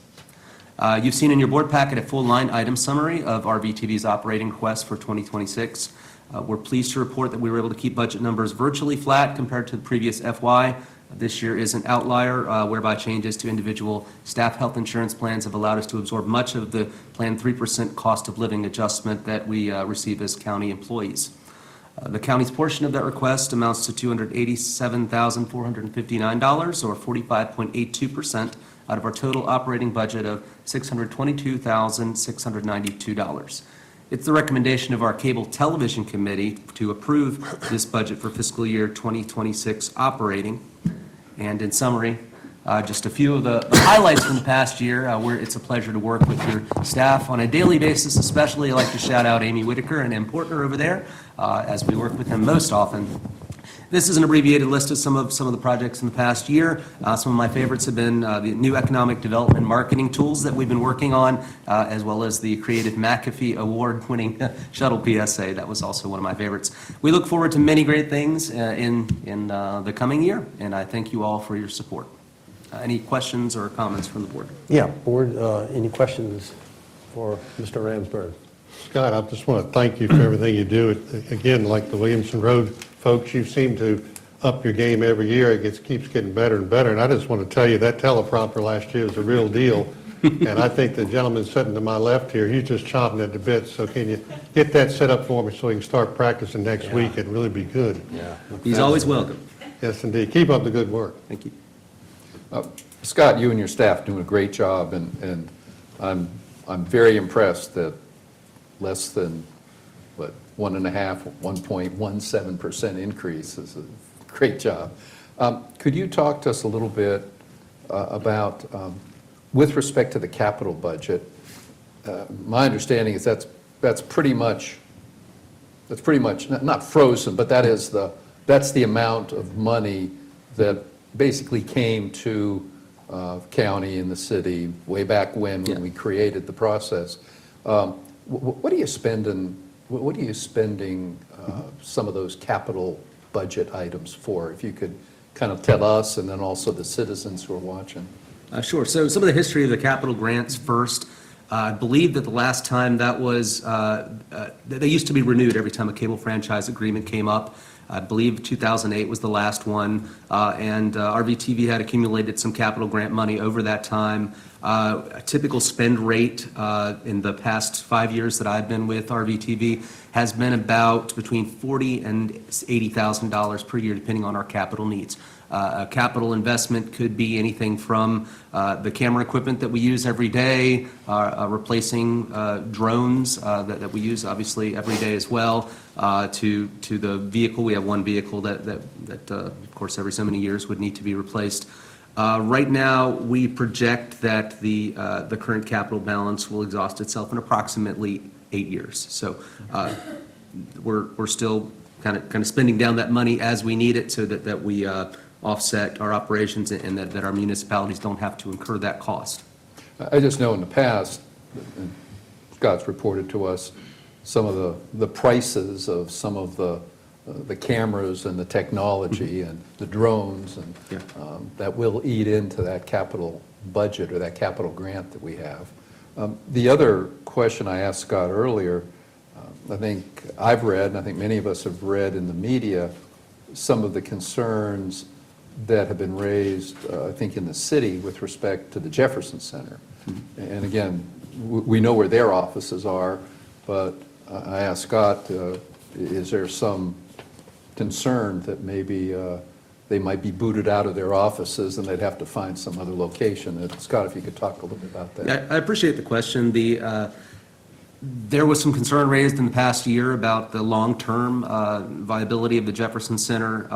You've seen in your board packet a full line item summary of RVTV's operating requests for 2026. We're pleased to report that we were able to keep budget numbers virtually flat compared to the previous FY. This year is an outlier, whereby changes to individual staff health insurance plans have allowed us to absorb much of the planned 3% cost of living adjustment that we receive as county employees. The county's portion of that request amounts to $287,459, or 45.82% out of our total operating budget of $622,692. It's the recommendation of our Cable Television Committee to approve this budget for fiscal year 2026 operating. And in summary, just a few of the highlights from the past year, where it's a pleasure to work with your staff on a daily basis. Especially, I'd like to shout out Amy Whitaker and Em Portner over there, as we work with them most often. This is an abbreviated list of some of the projects in the past year. Some of my favorites have been the new economic development marketing tools that we've been working on, as well as the Creative McAfee Award-winning shuttle PSA. That was also one of my favorites. We look forward to many great things in the coming year, and I thank you all for your support. Any questions or comments from the board? Yeah, board, any questions for Mr. Ramsberg? Scott, I just want to thank you for everything you do. Again, like the Williamson Road folks, you seem to up your game every year. It keeps getting better and better. And I just want to tell you that teleprompter last year was a real deal. And I think the gentleman sitting to my left here, he's just chomping at the bit. So can you get that set up for me so we can start practicing next week? It'd really be good. Yeah. He's always welcome. Yes, indeed. Keep up the good work. Thank you. Scott, you and your staff doing a great job, and I'm very impressed that less than, 1.17% increase is a great job. Could you talk to us a little bit about, with respect to the capital budget? My understanding is that's pretty much not frozen, but that's the amount of money that basically came to county and the city way back when we created the process. What are you spending? What are you spending some of those capital budget items for? If you could kind of tell us, and then also the citizens who are watching. Sure. So some of the history of the capital grants first. I believe that the last time that was, they used to be renewed every time a cable franchise agreement came up. I believe 2008 was the last one, and RVTV had accumulated some capital grant money over that time. A typical spend rate in the past 5 years that I've been with RVTV has been about between $40,000 and $80,000 per year, depending on our capital needs. A capital investment could be anything from the camera equipment that we use every day, replacing drones that we use obviously every day as well, to the vehicle. We have one vehicle that of course every so many years would need to be replaced. Right now, we project that the current capital balance will exhaust itself in approximately 8 years. So we're still kind of spending down that money as we need it, so that we offset our operations and that our municipalities don't have to incur that cost. I just know in the past, and Scott's reported to us, some of the prices of some of the cameras and the technology and the drones, and that will eat into that capital budget or that capital grant that we have. The other question I asked Scott earlier, I think I've read, and I think many of us have read in the media, some of the concerns that have been raised, I think, in the city with respect to the Jefferson Center. And again, we know where their offices are, but I asked Scott, is there some concern that maybe they might be booted out of their offices and they'd have to find some other location? Scott, if you could talk a little bit about that. Yeah, I appreciate the question. There was some concern raised in the past year about the long-term viability of the Jefferson Center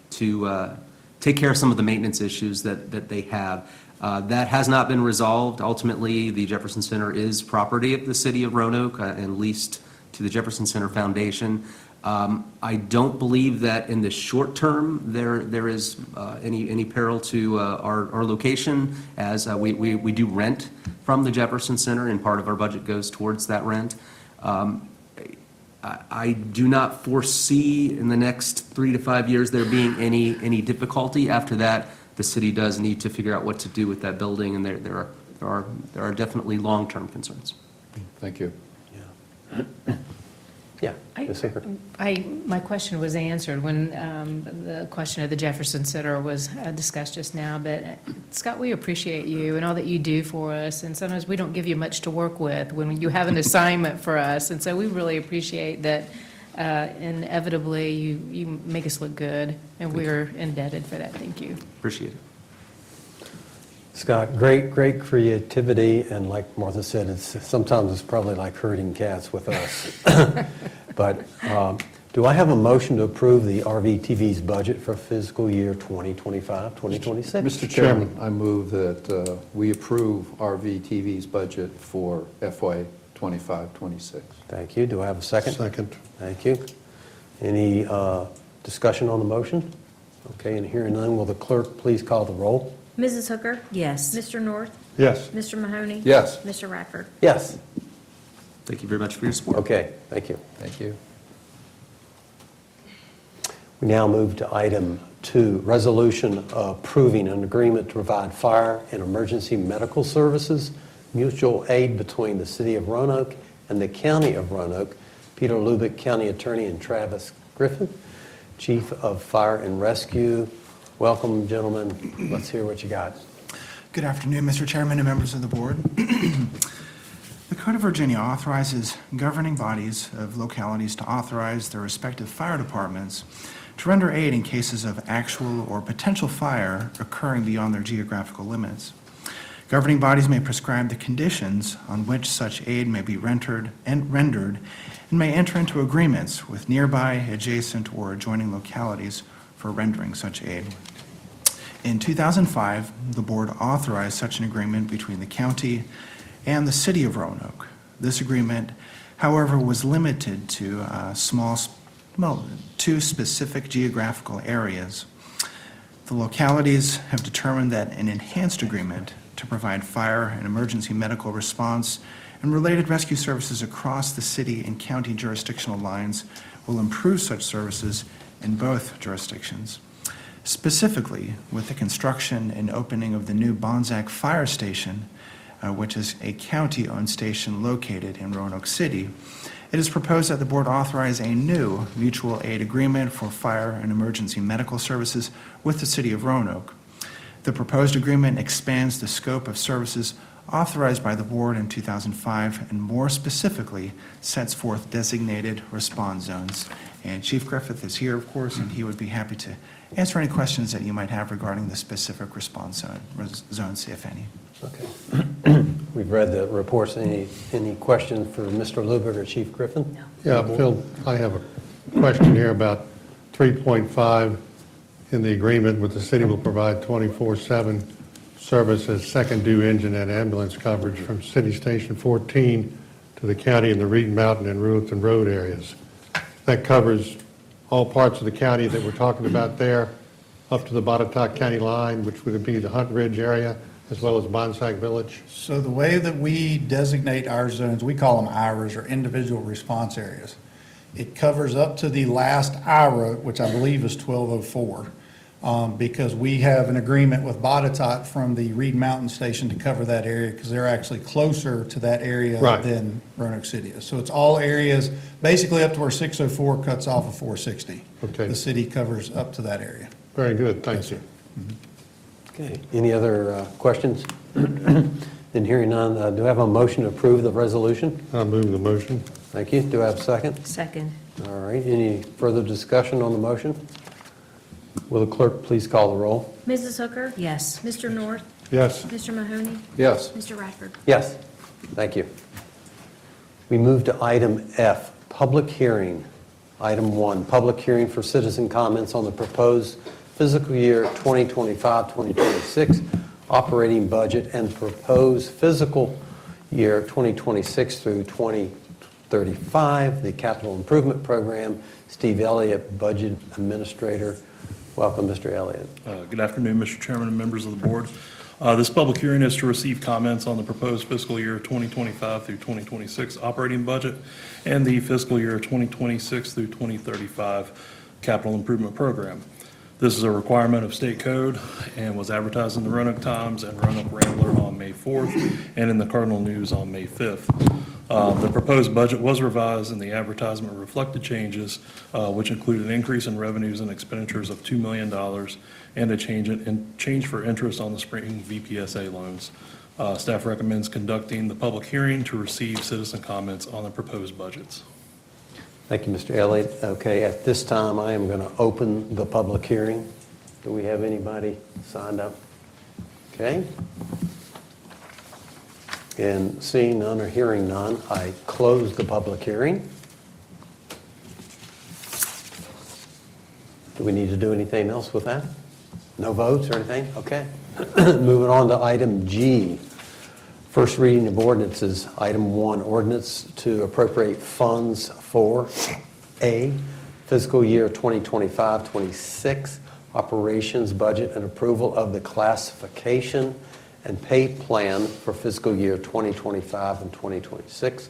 to take care of some of the maintenance issues that they have. That has not been resolved. Ultimately, the Jefferson Center is property of the city of Roanoke and leased to the Jefferson Center Foundation. I don't believe that in the short term there is any peril to our location, as we do rent from the Jefferson Center, and part of our budget goes towards that rent. I do not foresee in the next 3 to 5 years there being any difficulty. After that, the city does need to figure out what to do with that building, and there are definitely long-term concerns. Thank you. Yeah. Ms. Hooker. My question was answered when the question of the Jefferson Center was discussed just now, but Scott, we appreciate you and all that you do for us, and sometimes we don't give you much to work with when you have an assignment for us, and so we really appreciate that. Inevitably, you make us look good, and we're indebted for that. Thank you. Appreciate it. Scott, great creativity, and like Martha said, sometimes it's probably like herding cats with us. But do I have a motion to approve the RVTV's budget for fiscal year 2025, 2026? Mr. Chairman, I move that we approve RVTV's budget for FY 25-26. Thank you. Do I have a second? Second. Thank you. Any discussion on the motion? Okay, and hearing none, will the clerk please call the roll? Mrs. Hooker? Yes. Mr. North? Yes. Mr. Mahoney? Yes. Mr. Radford? Yes. Thank you very much for your support. Okay, thank you. Thank you. We now move to item 2, resolution approving an agreement to provide fire and emergency medical services, mutual aid between the City of Roanoke and the County of Roanoke. Peter Lubick, County Attorney, and Travis Griffin, Chief of Fire and Rescue. Welcome, gentlemen. Let's hear what you got. Good afternoon, Mr. Chairman and members of the board. The Code of Virginia authorizes governing bodies of localities to authorize their respective fire departments to render aid in cases of actual or potential fire occurring beyond their geographical limits. Governing bodies may prescribe the conditions on which such aid may be rendered and may enter into agreements with nearby, adjacent, or adjoining localities for rendering such aid. In 2005, the board authorized such an agreement between the county and the City of Roanoke. This agreement, however, was limited to two specific geographical areas. The localities have determined that an enhanced agreement to provide fire and emergency medical response and related rescue services across the city and county jurisdictional lines will improve such services in both jurisdictions. Specifically, with the construction and opening of the new Bonzac Fire Station, which is a county-owned station located in Roanoke City, it is proposed that the board authorize a new mutual aid agreement for fire and emergency medical services with the City of Roanoke. The proposed agreement expands the scope of services authorized by the board in 2005 and more specifically sets forth designated response zones. And Chief Griffith is here, of course, and he would be happy to answer any questions that you might have regarding the specific response zones, if any. Okay. We've read the reports. Any questions for Mr. Lubick or Chief Griffin? No. Yeah, Phil, I have a question here about 3.5 in the agreement with the city will provide 24/7 service as second due engine and ambulance coverage from City Station 14 to the county in the Reed Mountain and Ruleton Road areas. That covers all parts of the county that we're talking about there, up to the Botetourt County line, which would be the Hunt Ridge area, as well as Bonsack Village. So the way that we designate our zones, we call them IRAs, or individual response areas. It covers up to the last IRA, which I believe is 1204, because we have an agreement with Botetourt from the Reed Mountain Station to cover that area, because they're actually closer to that area than Roanoke City is. So it's all areas, basically up to where 604 cuts off of 460. Okay. The city covers up to that area. Very good, thank you. Okay. Any other questions? Then hearing none, do I have a motion to approve the resolution? I'll move the motion. Thank you. Do I have a second? Second. All right. Any further discussion on the motion? Will the clerk please call the roll? Mrs. Hooker? Yes. Mr. North? Yes. Mr. Mahoney? Yes. Mr. Radford? Yes. Thank you. We move to item F, public hearing. Item 1, public hearing for citizen comments on the proposed fiscal year 2025-2026 operating budget and proposed fiscal year 2026 through 35, the Capital Improvement Program. Steve Elliott, Budget Administrator. Welcome, Mr. Elliott. Good afternoon, Mr. Chairman and members of the board. This public hearing is to receive comments on the proposed fiscal year 2025 through 2026 operating budget and the fiscal year 2026 through 2035 capital improvement program. This is a requirement of state code and was advertised in the Roanoke Times and Roanoke Rambler on May 4th and in the Cardinal News on May 5th. The proposed budget was revised and the advertisement reflected changes, which include an increase in revenues and expenditures of $2 million and a change for interest on the spring VPSA loans. Staff recommends conducting the public hearing to receive citizen comments on the proposed budgets. Thank you, Mr. Elliott. Okay, at this time, I am going to open the public hearing. Do we have anybody signed up? Okay. And seeing none or hearing none, I close the public hearing. Do we need to do anything else with that? No votes or anything? Okay. Moving on to item G. First reading of ordinances. Item 1, ordinance to appropriate funds for A, fiscal year 2025-26 operations budget and approval of the classification and pay plan for fiscal year 2025 and 2026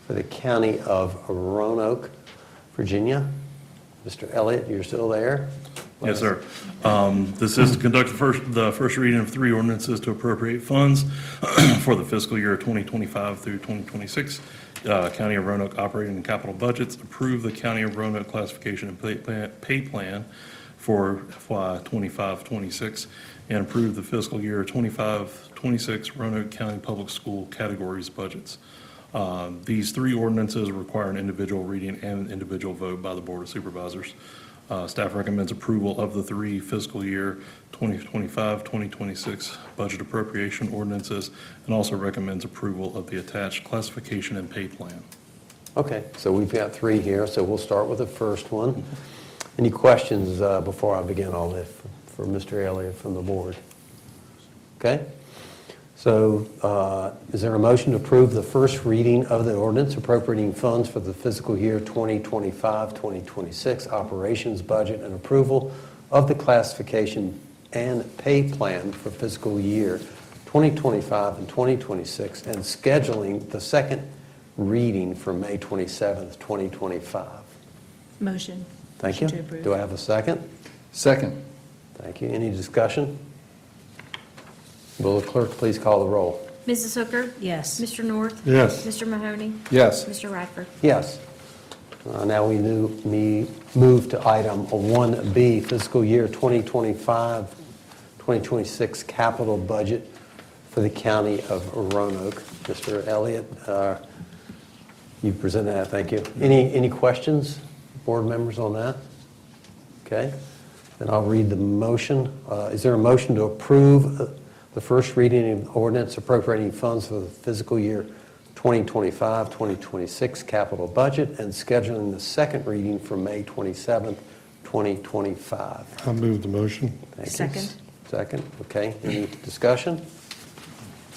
for the county of Roanoke, Virginia. Mr. Elliott, you're still there? Yes, sir. This is to conduct the first reading of 3 ordinances to appropriate funds for the fiscal year 2025 through 2026. County of Roanoke operating and capital budgets, approve the County of Roanoke classification and pay plan for FY 25-26, and approve the fiscal year 25-26 Roanoke County Public School categories budgets. These 3 ordinances require an individual reading and an individual vote by the Board of Supervisors. Staff recommends approval of the 3 fiscal year 2025-2026 budget appropriation ordinances and also recommends approval of the attached classification and pay plan. Okay, so we've got 3 here, so we'll start with the first one. Any questions before I begin all this for Mr. Elliott from the board? Okay, so is there a motion to approve the first reading of the ordinance appropriating funds for the fiscal year 2025-2026 operations budget and approval of the classification and pay plan for fiscal year 2025 and 2026 and scheduling the second reading for May 27th, 2025? Motion. Thank you. Motion to approve. Do I have a second? Second. Thank you. Any discussion? Will the clerk please call the roll? Mrs. Hooker? Yes. Mr. North? Yes. Mr. Mahoney? Yes. Mr. Radford? Yes. Now we move to item 1B, fiscal year 2025-2026 capital budget for the county of Roanoke. Mr. Elliott, you presented that. Thank you. Any questions, board members, on that? Okay. Then I'll read the motion. Is there a motion to approve the first reading of ordinance appropriating funds for the fiscal year 2025-2026 capital budget and scheduling the second reading for May 27th, 2025? I'll move the motion. Thank you. Second. Second. Okay. Any discussion?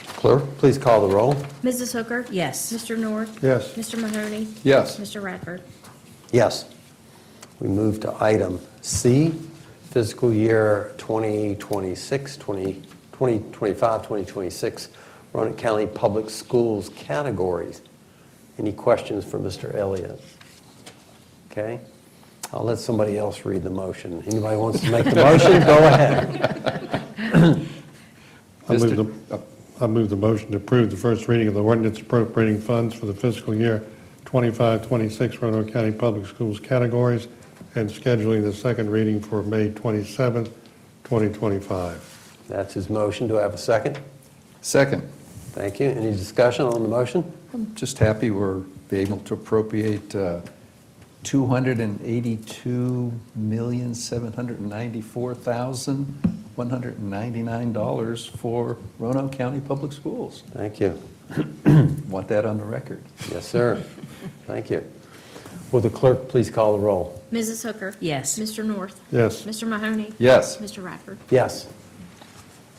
Clerk, please call the roll. Mrs. Hooker? Yes. Mr. North? Yes. Mr. Mahoney? Yes. Mr. Radford? Yes. We move to item C, fiscal year 2025-2026 Roanoke County Public Schools categories. Any questions for Mr. Elliott? Okay. I'll let somebody else read the motion. Anybody wants to make the motion? Go ahead. I move the motion to approve the first reading of the ordinance appropriating funds for the fiscal year 25-26 Roanoke County Public Schools categories and scheduling the second reading for May 27th, 2025. That's his motion. Do I have a second? Second. Thank you. Any discussion on the motion? I'm just happy we're able to appropriate $282,794,199 for Roanoke County Public Schools. Thank you. Want that on the record? Yes, sir. Thank you. Will the clerk please call the roll? Mrs. Hooker? Yes. Mr. North? Yes. Mr. Mahoney? Yes. Mr. Radford? Yes.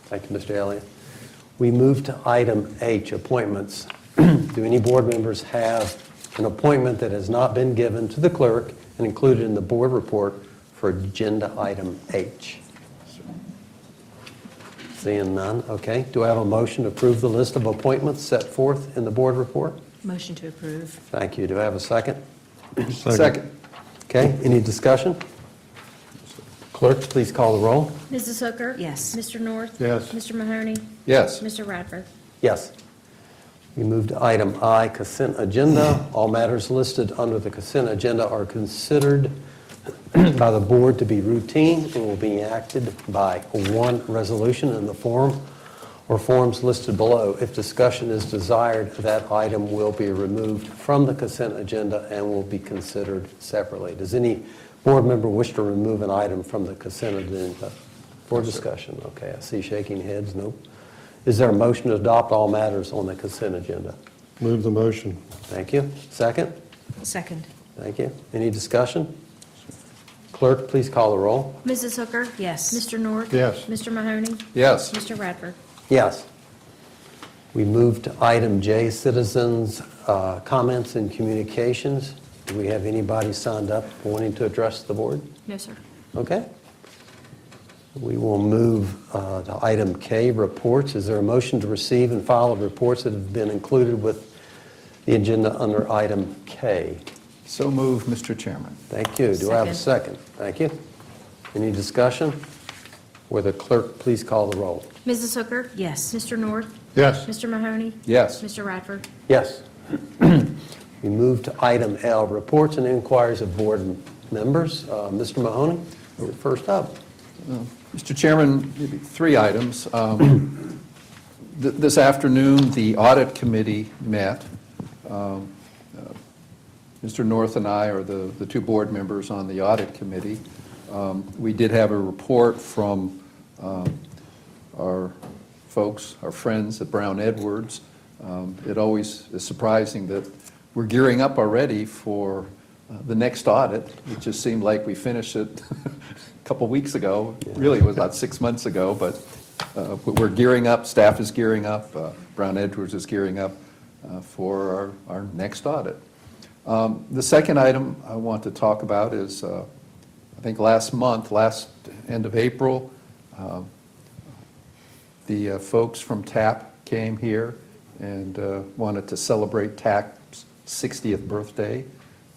Thank you, Mr. Elliott. We move to item H, appointments. Do any board members have an appointment that has not been given to the clerk and included in the board report for agenda item H? Seeing none, okay. Do I have a motion to approve the list of appointments set forth in the board report? Motion to approve. Thank you. Do I have a second? Second. Okay, any discussion? Clerk, please call the roll. Mrs. Hooker? Yes. Mr. North? Yes. Mr. Mahoney? Yes. Mr. Radford? Yes. We move to item I, consent agenda. All matters listed under the consent agenda are considered by the board to be routine and will be acted by one resolution in the form or forms listed below. If discussion is desired, that item will be removed from the consent agenda and will be considered separately. Does any board member wish to remove an item from the consent agenda for discussion? Okay, I see shaking heads. Nope. Is there a motion to adopt all matters on the consent agenda? Move the motion. Thank you. Second? Second. Thank you. Any discussion? Clerk, please call the roll. Mrs. Hooker? Yes. Mr. North? Yes. Mr. Mahoney? Yes. Mr. Radford? Yes. We move to item J, citizens' comments and communications. Do we have anybody signed up wanting to address the board? No, sir. Okay. We will move to item K, reports. Is there a motion to receive and file the reports that have been included with the agenda under item K? So moved, Mr. Chairman. Thank you. Do I have a second? Thank you. Any discussion? Will the clerk please call the roll? Mrs. Hooker? Yes. Mr. North? Yes. Mr. Mahoney? Yes. Mr. Radford? Yes. We move to item L, reports and inquiries of board members. Mr. Mahoney, you're first up. Mr. Chairman, maybe 3 items. This afternoon, the audit committee met. Mr. North and I are the 2 board members on the audit committee. We did have a report from our folks, our friends at Brown Edwards. It always is surprising that we're gearing up already for the next audit. It just seemed like we finished it a couple weeks ago. Really, it was about 6 months ago, but we're gearing up. Staff is gearing up. Brown Edwards is gearing up for our next audit. The second item I want to talk about is, I think last end of April, the folks from TAP came here and wanted to celebrate TAP's 60th birthday.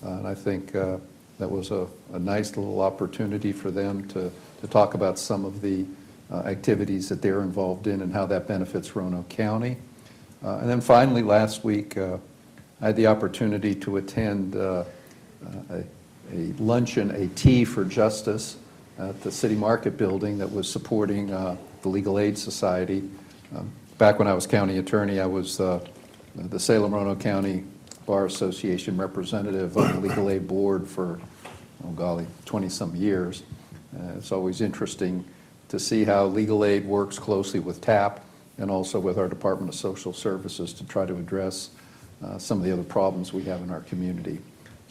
And I think that was a nice little opportunity for them to talk about some of the activities that they're involved in and how that benefits Roanoke County. And then finally, last week, I had the opportunity to attend a luncheon, a Tea for Justice at the City Market Building that was supporting the Legal Aid Society. Back when I was county attorney, I was the Salem-Roanoke County Bar Association representative on the Legal Aid Board for, oh golly, 20-some years. It's always interesting to see how legal aid works closely with TAP and also with our Department of Social Services to try to address some of the other problems we have in our community.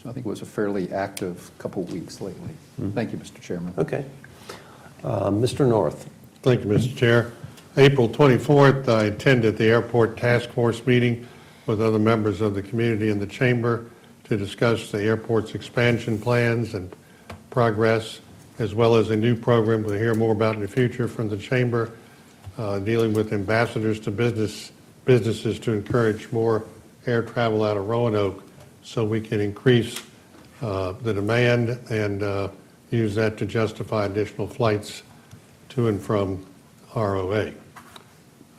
So I think it was a fairly active couple weeks lately. Thank you, Mr. Chairman. Okay. Mr. North. Thank you, Mr. Chair. April 24th, I attended the airport task force meeting with other members of the community in the chamber to discuss the airport's expansion plans and progress, as well as a new program we'll hear more about in the future from the chamber, dealing with ambassadors to businesses to encourage more air travel out of Roanoke so we can increase the demand and use that to justify additional flights to and from ROA.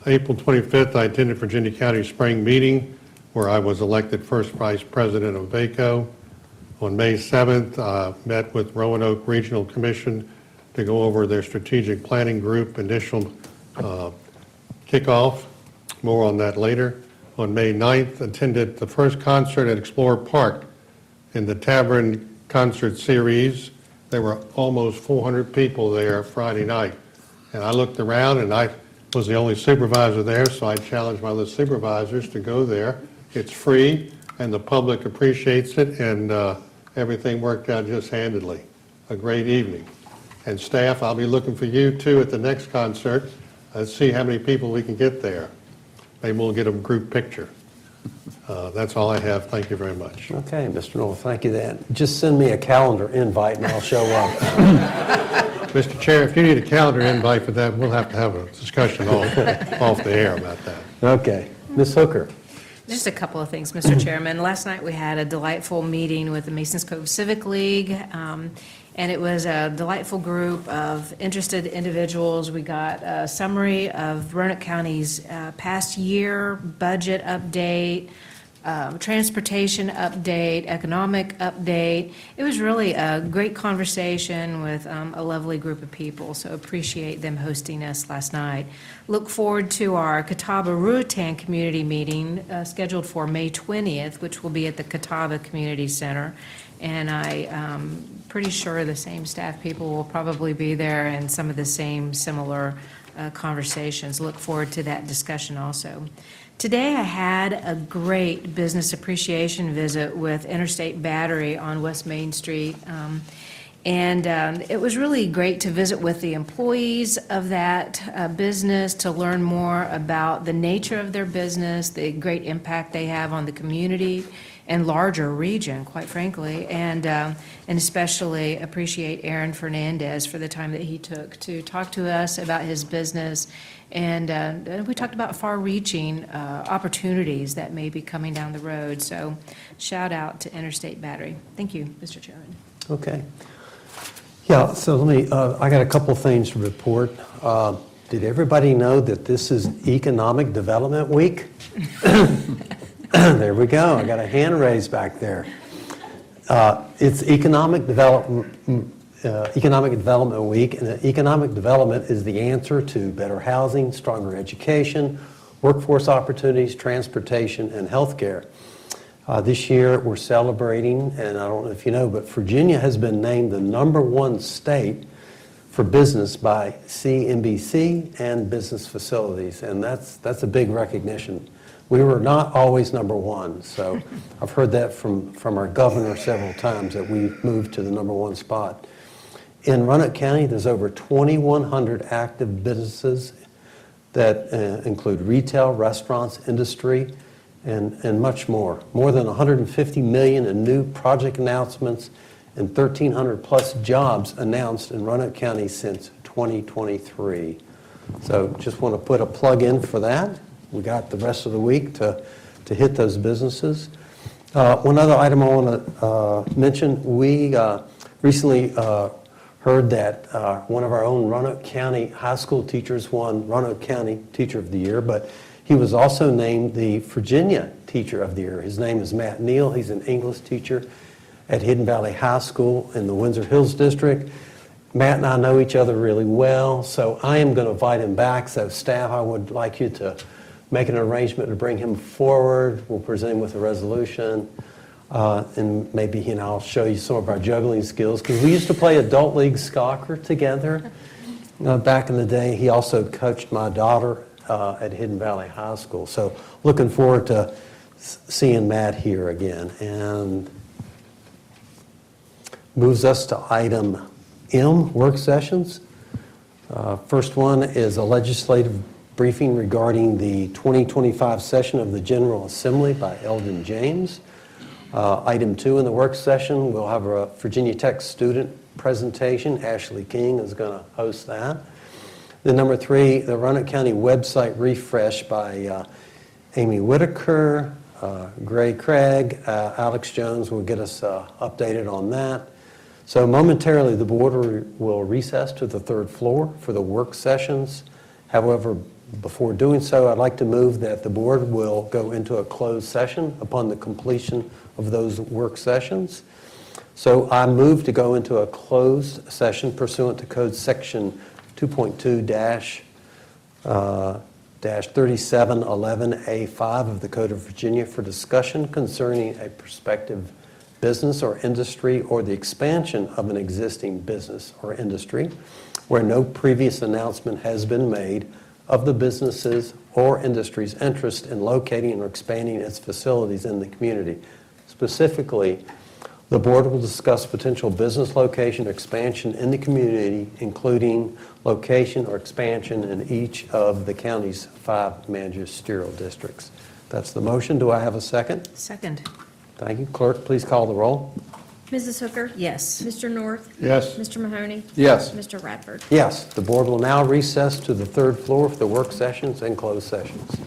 April 25th, I attended Virginia County Spring Meeting where I was elected first vice president of VACO. On May 7th, I met with Roanoke Regional Commission to go over their strategic planning group initial kickoff. More on that later. On May 9th, attended the first concert at Explorer Park in the Tavern Concert Series. There were almost 400 people there Friday night. And I looked around and I was the only supervisor there, so I challenged my other supervisors to go there. It's free and the public appreciates it, and everything worked out just handedly. A great evening. And staff, I'll be looking for you too at the next concert. Let's see how many people we can get there. Maybe we'll get a group picture. That's all I have. Thank you very much. Okay, Mr. Knoll, thank you then. Just send me a calendar invite and I'll show up. Mr. Chair, if you need a calendar invite for that, we'll have to have a discussion off the air about that. Okay. Ms. Hooker. Just a couple of things, Mr. Chairman. Last night, we had a delightful meeting with the Masons Cove Civic League, and it was a delightful group of interested individuals. We got a summary of Roanoke County's past year budget update, transportation update, economic update. It was really a great conversation with a lovely group of people, so appreciate them hosting us last night. Look forward to our Catawba-Ruatan community meeting scheduled for May 20th, which will be at the Catawba Community Center. And I'm pretty sure the same staff people will probably be there and some of the same similar conversations. Look forward to that discussion also. Today, I had a great business appreciation visit with Interstate Battery on West Main Street. It was really great to visit with the employees of that business, to learn more about the nature of their business, the great impact they have on the community and larger region, quite frankly, and especially appreciate Aaron Fernandez for the time that he took to talk to us about his business. And we talked about far-reaching opportunities that may be coming down the road. So shout out to Interstate Battery. Thank you, Mr. Chairman. Okay. Yeah, so let me, I got a couple things to report. Did everybody know that this is Economic Development Week? There we go. I got a hand raised back there. It's Economic Development Week, and economic development is the answer to better housing, stronger education, workforce opportunities, transportation, and healthcare. This year we're celebrating, and I don't know if you know, but Virginia has been named the #1 state for business by CNBC and Business Facilities, and that's a big recognition. We were not always #1, so I've heard that from our governor several times that we moved to the #1 spot. In Roanoke County, there's over 2,100 active businesses that include retail, restaurants, industry, and much more. More than $150 million in new project announcements and 1,300 plus jobs announced in Roanoke County since 2023. So just want to put a plug in for that. We got the rest of the week to hit those businesses. One other item I want to mention, we recently heard that one of our own Roanoke County high school teachers won Roanoke County Teacher of the Year, but he was also named the Virginia Teacher of the Year. His name is Matt Neal. He's an English teacher at Hidden Valley High School in the Windsor Hills District. Matt and I know each other really well, so I am going to invite him back. So staff, I would like you to make an arrangement to bring him forward. We'll present him with a resolution, and maybe he and I'll show you some of our juggling skills, because we used to play adult league soccer together back in the day. He also coached my daughter at Hidden Valley High School. So looking forward to seeing Matt here again. And moves us to item M, work sessions. First one is a legislative briefing regarding the 2025 session of the General Assembly by Eldon James. Item 2 in the work session, we'll have a Virginia Tech student presentation. Ashley King is going to host that. Then number 3, the Roanoke County website refresh by Amy Whitaker, Gray Craig, Alex Jones will get us updated on that. So momentarily the board will recess to the 3rd floor for the work sessions. However, before doing so, I'd like to move that the board will go into a closed session upon the completion of those work sessions. So I move to go into a closed session pursuant to Code Section 2.2-3711A5 of the Code of Virginia for discussion concerning a prospective business or industry or the expansion of an existing business or industry where no previous announcement has been made of the businesses or industry's interest in locating or expanding its facilities in the community. Specifically, the board will discuss potential business location expansion in the community, including location or expansion in each of the county's 5 magisterial districts. That's the motion. Do I have a second? Second. Thank you. Clerk, please call the roll. Mrs. Hooker? Yes. Mr. North? Yes. Mr. Mahoney? Yes. Mr. Radford? Yes, the board will now recess to the third floor for the work sessions and closed sessions.